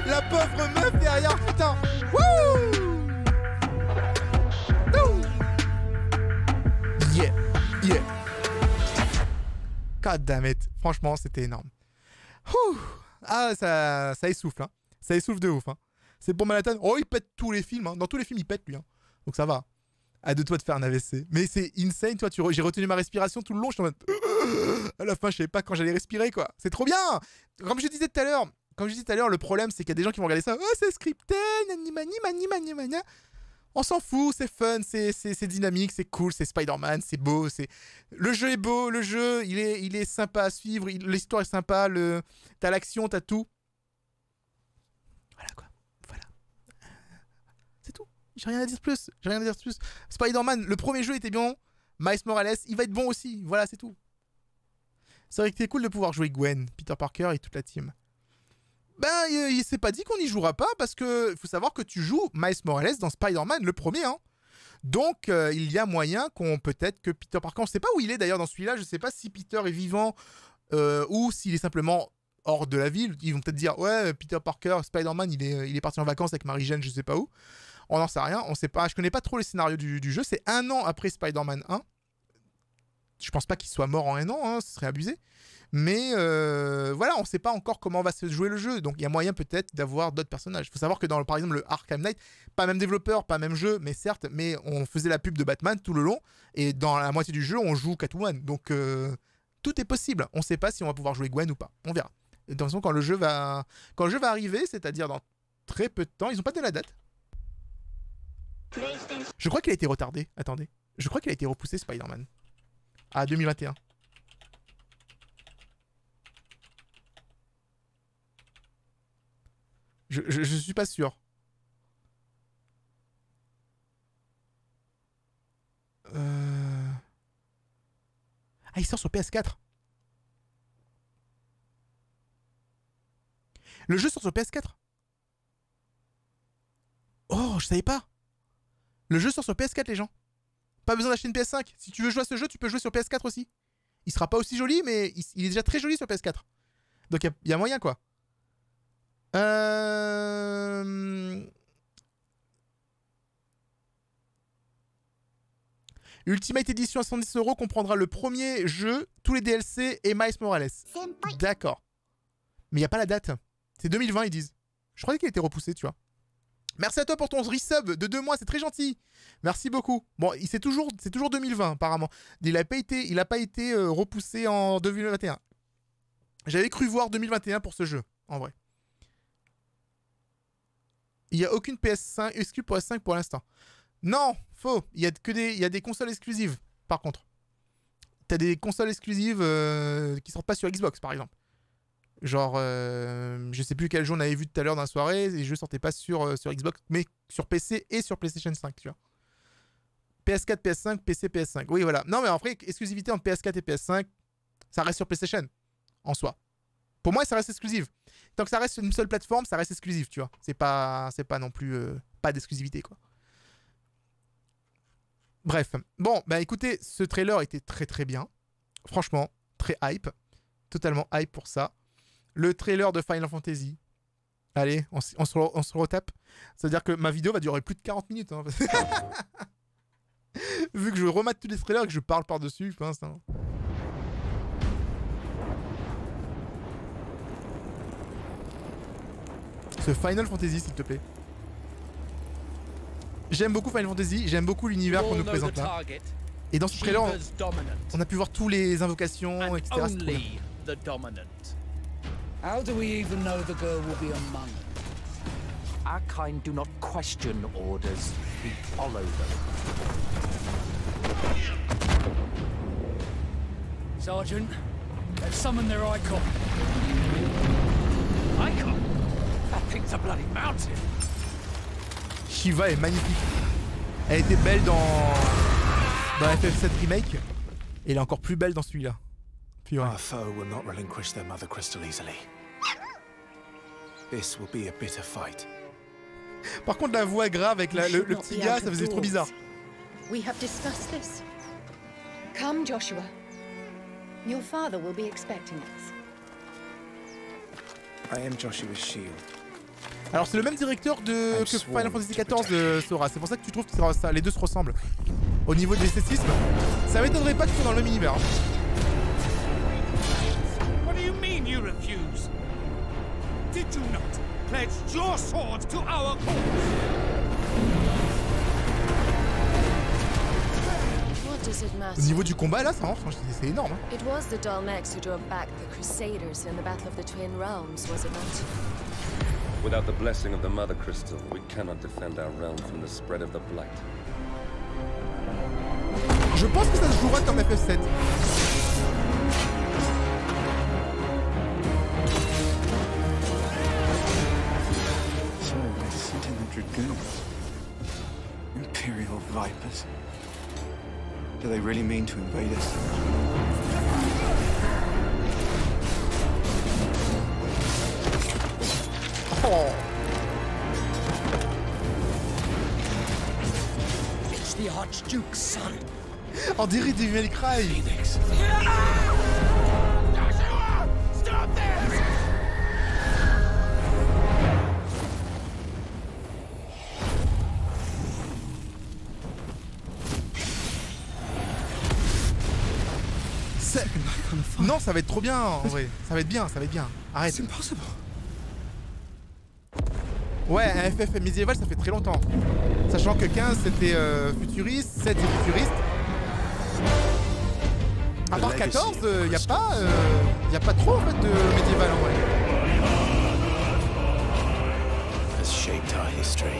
La pauvre meuf derrière, putain. Wouh. Yeah, yeah. God damn it. Franchement, c'était énorme. Ouh. Ah, ça essouffle, hein. Ça essouffle de ouf, hein. C'est pour Manhattan. Oh, il pète tous les films, hein. Dans tous les films, il pète, lui, hein. Donc ça va. À de toi de faire un AVC. Mais c'est insane, toi. J'ai retenu ma respiration tout le long. Je suis en mode... À la fin, je savais pas quand j'allais respirer, quoi. C'est trop bien. Comme je disais tout à l'heure. Le problème, c'est qu'il y a des gens qui vont regarder ça. Oh, c'est scripté, mani. On s'en fout, c'est fun, c'est dynamique, c'est cool, c'est Spider-Man, c'est beau. Le jeu est beau, le jeu, il est sympa à suivre, l'histoire est sympa, t'as l'action, t'as tout. Voilà, quoi. Voilà. C'est tout. J'ai rien à dire de plus. Spider-Man, le premier jeu était bien. Miles Morales, il va être bon aussi. Voilà, c'est tout. C'est vrai que c'est cool de pouvoir jouer Gwen, Peter Parker et toute la team. Ben, il s'est pas dit qu'on n'y jouera pas parce que faut savoir que tu joues Miles Morales dans Spider-Man, le premier, hein. Donc, il y a moyen peut-être que Peter Parker, on sait pas où il est d'ailleurs dans celui-là, je sais pas si Peter est vivant ou s'il est simplement hors de la ville. Ils vont peut-être dire, ouais, Peter Parker, Spider-Man, il est parti en vacances avec Mary-Jane, je sais pas où. On n'en sait rien, on sait pas, je connais pas trop les scénarios du jeu, c'est 1 an après Spider-Man 1. Je pense pas qu'il soit mort en 1 an, hein, ce serait abusé. Mais voilà, on sait pas encore comment va se jouer le jeu. Donc il y a moyen peut-être d'avoir d'autres personnages. Il faut savoir que dans par exemple le Arkham Knight, pas même développeur, pas même jeu, mais certes, mais on faisait la pub de Batman tout le long. Et dans la moitié du jeu, on joue Catwoman. Donc tout est possible. On sait pas si on va pouvoir jouer Gwen ou pas. On verra. De toute façon, quand le jeu va arriver, c'est-à-dire dans très peu de temps, ils ont pas donné la date. Je crois qu'il a été retardé. Attendez. Je crois qu'il a été repoussé Spider-Man. À 2021. Je suis pas sûr. Ah, il sort sur PS4. Le jeu sort sur PS4. Oh, je savais pas. Le jeu sort sur PS4, les gens. Pas besoin d'acheter une PS5. Si tu veux jouer à ce jeu, tu peux jouer sur PS4 aussi. Il sera pas aussi joli, mais il est déjà très joli sur PS4. Donc il y a moyen, quoi. Ultimate Edition à 110 € comprendra le premier jeu, tous les DLC et Miles Morales. D'accord. Mais il n'y a pas la date. C'est 2020, ils disent. Je croyais qu'il était repoussé, tu vois. Merci à toi pour ton resub de 2 mois, c'est très gentil. Merci beaucoup. Bon, c'est toujours 2020, apparemment. Il n'a pas été repoussé en 2021. J'avais cru voir 2021 pour ce jeu, en vrai. Il n'y a aucune PS5 exclue pour PS5 pour l'instant. Non, faux. Il y a des consoles exclusives, par contre. T'as des consoles exclusives qui sortent pas sur Xbox, par exemple. Genre, je sais plus quel jeu on avait vu tout à l'heure dans la soirée, les jeux sortaient pas sur Xbox, mais sur PC et sur PlayStation 5, tu vois. PS4, PS5, PC, PS5. Oui, voilà. Non, mais en vrai, exclusivité entre PS4 et PS5, ça reste sur PlayStation, en soi. Pour moi, ça reste exclusif. Tant que ça reste sur une seule plateforme, ça reste exclusif, tu vois. C'est pas non plus... pas d'exclusivité, quoi. Bref. Bon, bah écoutez, ce trailer était très très bien. Franchement, très hype. Totalement hype pour ça. Le trailer de Final Fantasy. Allez, on se retape. C'est-à-dire que ma vidéo va durer plus de 40 minutes. Hein. Vu que je remate tous les trailers et que je parle par-dessus, pour l'instant. Ce Final Fantasy, s'il te plaît. J'aime beaucoup Final Fantasy, j'aime beaucoup l'univers qu'on nous présente là. Et dans ce trailer, on a pu voir tous les invocations, etc. How do we even know the girl will be among us? Our kind do not question orders, we follow them. Sergeant, let's summon their icon. Icon? That thing's a bloody mountain. Shiva est magnifique. Elle était belle dans FF7 Remake. Et elle est encore plus belle dans celui-là. Puis ouais. Our foe will not relinquish their mother crystal easily. This will be a bitter fight. Par contre, la voix grave avec le petit gars, ça faisait trop bizarre. We have discussed this. Come, Joshua. Your father will be expecting us. I am Joshua's shield. Alors c'est le même directeur que Final Fantasy XIV, Sora. C'est pour ça que tu trouves que les deux se ressemblent. Au niveau de l'esthétisme, ça m'étonnerait pas qu'ils soient dans le même univers. What do you mean you refuse? Did you not pledge your sword to our cause? What does it matter? Au niveau du combat là, c'est énorme. Hein. It was the Dalmex who drove back the Crusaders in the Battle of the Twin Realms, was it not? Without the blessing of the Mother Crystal, we cannot defend our realm from the spread of the Blight. Je pense que ça se jouera comme FF7. So, the Sentinel Dragoons. Imperial Vipers. Do they really mean to invade us? Oh. It's the Archduke's son. On dirait des Devil May Cry. Phoenix. Joshua! Stop this! Non, ça va être trop bien en vrai. Ça va être bien, ça va être bien. Arrête. C'est impossible. Ouais, un FF médiéval, ça fait très longtemps. Sachant que 15 c'était futuriste, 7 c'est futuriste. À part 14, y a pas trop en fait de médiéval en vrai. Has shaped our history.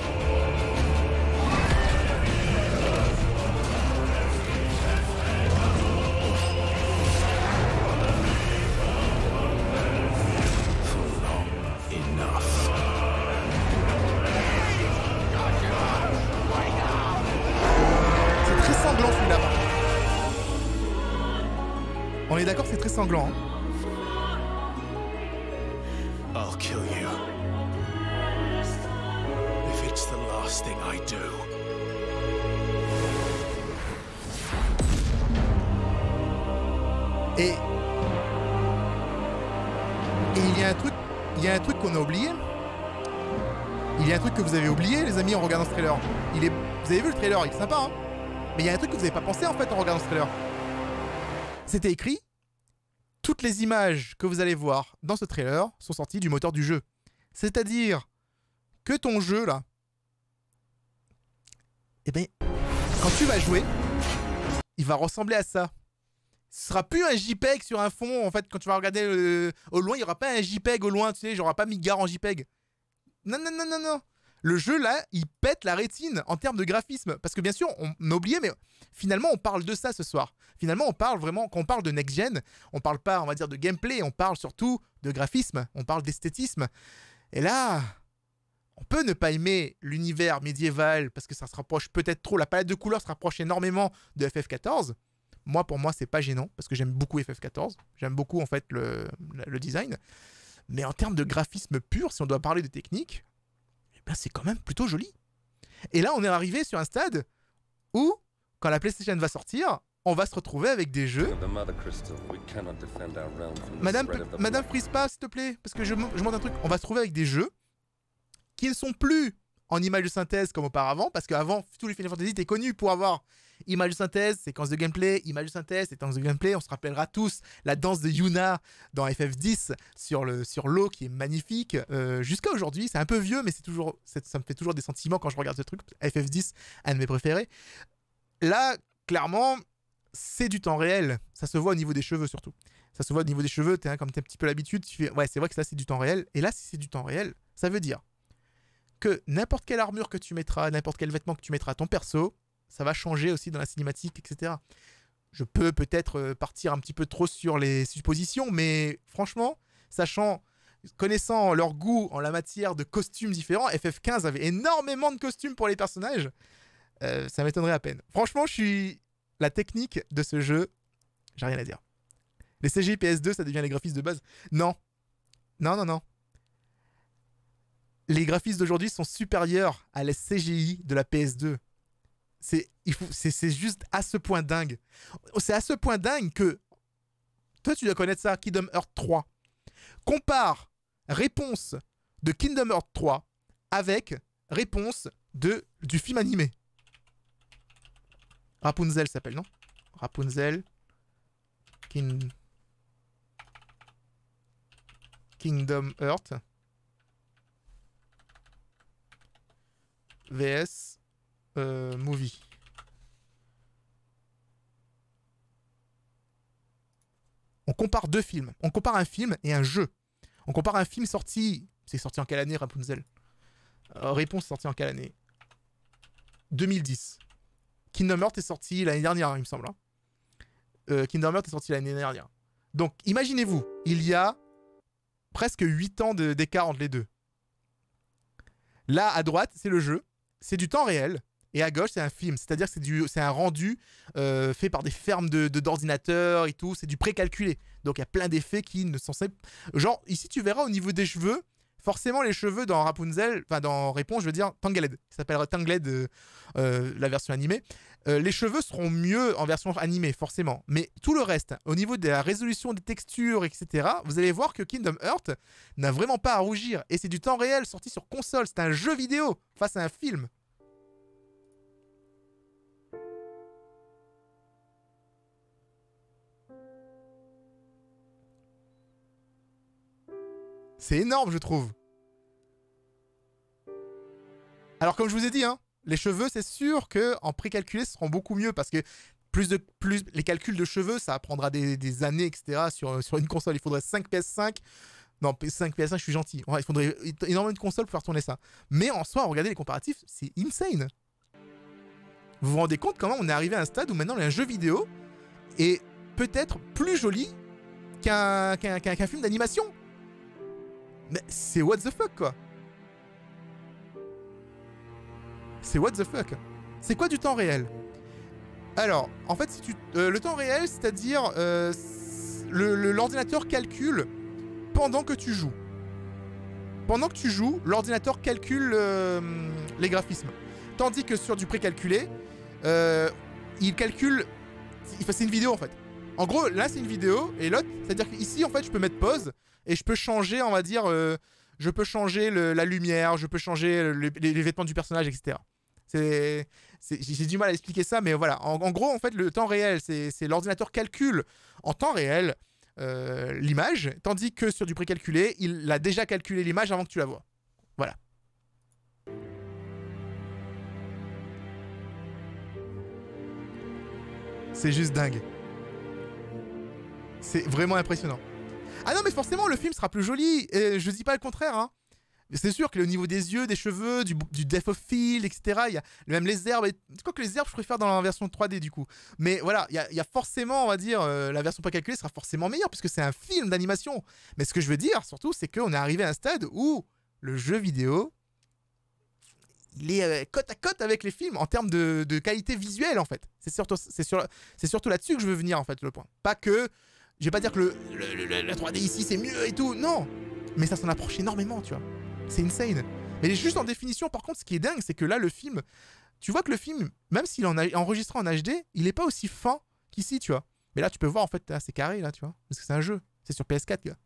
On est d'accord, c'est très sanglant. Hein. I'll kill you. If it's the last thing I do. Et il y a un truc qu'on a oublié. Il y a un truc que vous avez oublié, les amis, en regardant ce trailer. Vous avez vu le trailer, il est sympa, hein. Mais il y a un truc que vous n'avez pas pensé en fait en regardant ce trailer. C'était écrit, toutes les images que vous allez voir dans ce trailer sont sorties du moteur du jeu. C'est-à-dire que ton jeu là, eh bien, quand tu vas jouer, il va ressembler à ça. Ce sera plus un JPEG sur un fond, en fait, quand tu vas regarder au loin, il n'y aura pas un JPEG au loin, tu sais, j'aurai pas mis gare en JPEG. Non, non, non, non, non. Le jeu, là, il pète la rétine en termes de graphisme. Parce que bien sûr, on a oublié, mais finalement, on parle de ça ce soir. Finalement, on parle vraiment, quand on parle de next-gen, on parle pas, on va dire, de gameplay, on parle surtout de graphisme, on parle d'esthétisme. Et là, on peut ne pas aimer l'univers médiéval, parce que ça se rapproche peut-être trop, la palette de couleurs se rapproche énormément de FF14. Moi, pour moi, c'est pas gênant, parce que j'aime beaucoup FF14. J'aime beaucoup, en fait, le design. Mais en termes de graphisme pur, si on doit parler de technique, ben c'est quand même plutôt joli. Et là, on est arrivé sur un stade où, quand la PlayStation va sortir, on va se retrouver avec des jeux... Madame, prise pas, s'il te plaît, parce que je montre un truc. On va se trouver avec des jeux qui ne sont plus en image de synthèse comme auparavant, parce qu'avant, tous les Final Fantasy étaient connus pour avoir image de synthèse, séquence de gameplay, image de synthèse, séquence de gameplay. On se rappellera tous la danse de Yuna dans FF10 sur l'eau qui est magnifique. Jusqu'à aujourd'hui, c'est un peu vieux, mais ça me fait toujours des sentiments quand je regarde ce truc. FF10, un de mes préférés. Là, clairement, c'est du temps réel. Ça se voit au niveau des cheveux surtout. Ça se voit au niveau des cheveux, comme tu as un petit peu l'habitude, tu fais ouais, c'est vrai que ça c'est du temps réel. Et là, si c'est du temps réel, ça veut dire que n'importe quelle armure que tu mettras, n'importe quel vêtement que tu mettras à ton perso, ça va changer aussi dans la cinématique, etc. Je peux peut-être partir un petit peu trop sur les suppositions, mais franchement, connaissant leur goût en la matière de costumes différents, FF15 avait énormément de costumes pour les personnages. Ça m'étonnerait à peine. Franchement, la technique de ce jeu, j'ai rien à dire. Les CGI PS2, ça devient les graphismes de base. Non. Non. Les graphismes d'aujourd'hui sont supérieurs à les CGI de la PS2. C'est juste à ce point dingue. C'est à ce point dingue que toi, tu dois connaître ça, Kingdom Hearts 3. Compare réponse de Kingdom Hearts 3 avec réponse du film animé. Rapunzel s'appelle, non? Rapunzel Kingdom Hearts VS movie. On compare deux films. On compare un film et un jeu. On compare un film sorti... C'est sorti en quelle année, Rapunzel? Réponse sortie en quelle année? 2010. Kingdom Hearts est sorti l'année dernière, il me semble. Kingdom Hearts est sorti l'année dernière. Donc, imaginez-vous, il y a presque 8 ans d'écart entre les deux. Là, à droite, c'est le jeu. C'est du temps réel. Et à gauche, c'est un film. C'est-à-dire que c'est un rendu fait par des fermes d'ordinateurs et tout. C'est du précalculé. Donc, il y a plein d'effets qui ne sont... Genre, ici, tu verras au niveau des cheveux, forcément, les cheveux dans Rapunzel, enfin, dans Réponse, je veux dire, Tangled. Ça s'appellera Tangled, la version animée. Les cheveux seront mieux en version animée, forcément. Mais tout le reste, au niveau de la résolution des textures, etc., vous allez voir que Kingdom Hearts n'a vraiment pas à rougir. Et c'est du temps réel, sorti sur console. C'est un jeu vidéo face à un film. C'est énorme, je trouve. Alors, comme je vous ai dit, hein, les cheveux, c'est sûr qu'en précalculé, ce seront beaucoup mieux parce que plus les calculs de cheveux, ça prendra des années, etc. sur une console. Il faudrait 5 PS5. Non, 5 PS5, je suis gentil. Ouais, il faudrait énormément de consoles pour faire tourner ça. Mais en soi, regardez les comparatifs, c'est insane. Vous vous rendez compte comment on est arrivé à un stade où maintenant, un jeu vidéo est peut-être plus joli qu'un film d'animation. Mais c'est what the fuck, quoi. C'est what the fuck. C'est quoi du temps réel? Alors, en fait, le temps réel, c'est-à-dire l'ordinateur calcule pendant que tu joues. Pendant que tu joues, l'ordinateur calcule les graphismes. Tandis que sur du précalculé, il calcule... C'est une vidéo, en fait. En gros, là, c'est une vidéo, et l'autre, c'est-à-dire qu'ici, en fait, je peux mettre pause, et je peux changer, on va dire, je peux changer la lumière, je peux changer les vêtements du personnage, etc. J'ai du mal à expliquer ça, mais voilà. En gros, en fait, le temps réel, c'est l'ordinateur calcule en temps réel l'image, tandis que sur du précalculé, il a déjà calculé l'image avant que tu la vois. Voilà. C'est juste dingue. C'est vraiment impressionnant. Ah non, mais forcément, le film sera plus joli. Et je dis pas le contraire, hein. C'est sûr que au niveau des yeux, des cheveux, du depth of field, etc. Il y a même les herbes. Quoi que les herbes, je préfère dans la version 3D du coup. Mais voilà, il y a forcément, on va dire, la version pas calculée sera forcément meilleure puisque c'est un film d'animation. Mais ce que je veux dire surtout, c'est qu'on est arrivé à un stade où le jeu vidéo, il est côte à côte avec les films en termes de qualité visuelle en fait. C'est surtout là-dessus que je veux venir en fait le point. Pas que, je vais pas dire que la 3D ici c'est mieux et tout, non. Mais ça s'en approche énormément, tu vois. C'est insane. Mais juste en définition, par contre, ce qui est dingue, c'est que là, le film... Tu vois que le film, même s'il est enregistré en HD, il est pas aussi fin qu'ici, tu vois. Mais là, tu peux voir, en fait, c'est carré, là, tu vois. Parce que c'est un jeu. C'est sur PS4, gars.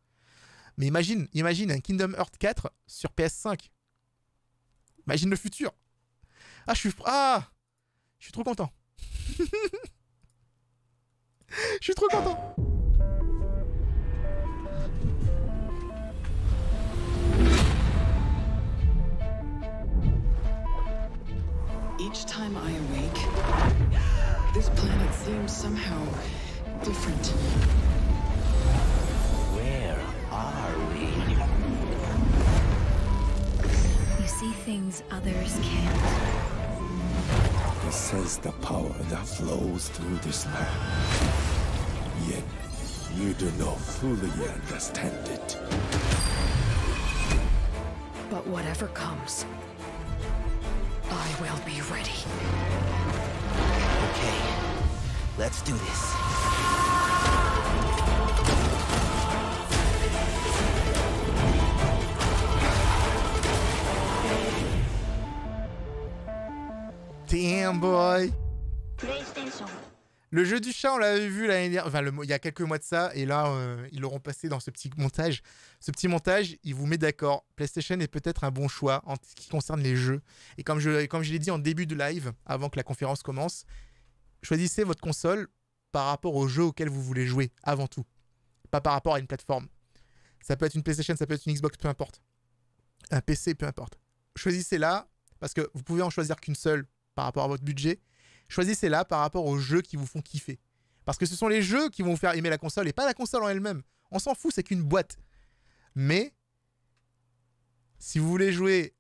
Mais imagine un Kingdom Hearts 4 sur PS5. Imagine le futur. Je suis trop content. Je suis trop content. Each time I awake, this planet seems somehow different. Where are we? You see things others can't. This is the power that flows through this land. Yet, you do not fully understand it. But whatever comes, I will be ready. Okay, let's do this. Damn boy. Le jeu du chat, on l'avait vu l'année dernière, enfin il y a quelques mois de ça, et là ils l'auront passé dans ce petit montage. Ce petit montage, il vous met d'accord. PlayStation est peut-être un bon choix en ce qui concerne les jeux. Et comme je l'ai dit en début de live, avant que la conférence commence, choisissez votre console par rapport au jeu auquel vous voulez jouer, avant tout. Pas par rapport à une plateforme. Ça peut être une PlayStation, ça peut être une Xbox, peu importe. Un PC, peu importe. Choisissez-la, parce que vous pouvez en choisir qu'une seule par rapport à votre budget. Choisissez-la par rapport aux jeux qui vous font kiffer. Parce que ce sont les jeux qui vont vous faire aimer la console et pas la console en elle-même. On s'en fout, c'est qu'une boîte. Mais, si vous voulez jouer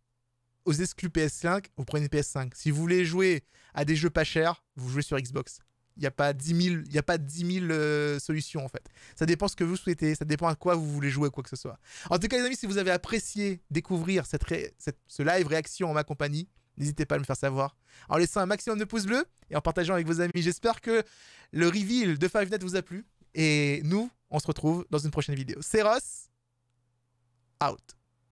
aux exclus PS5, vous prenez PS5. Si vous voulez jouer à des jeux pas chers, vous jouez sur Xbox. Il n'y a pas 10 000 solutions en fait. Ça dépend ce que vous souhaitez, ça dépend à quoi vous voulez jouer, quoi que ce soit. En tout cas les amis, si vous avez apprécié découvrir ce live réaction en ma compagnie, n'hésitez pas à me faire savoir en laissant un maximum de pouces bleus et en partageant avec vos amis. J'espère que le reveal de Five Nights vous a plu. Et nous, on se retrouve dans une prochaine vidéo. C'est Ross, out.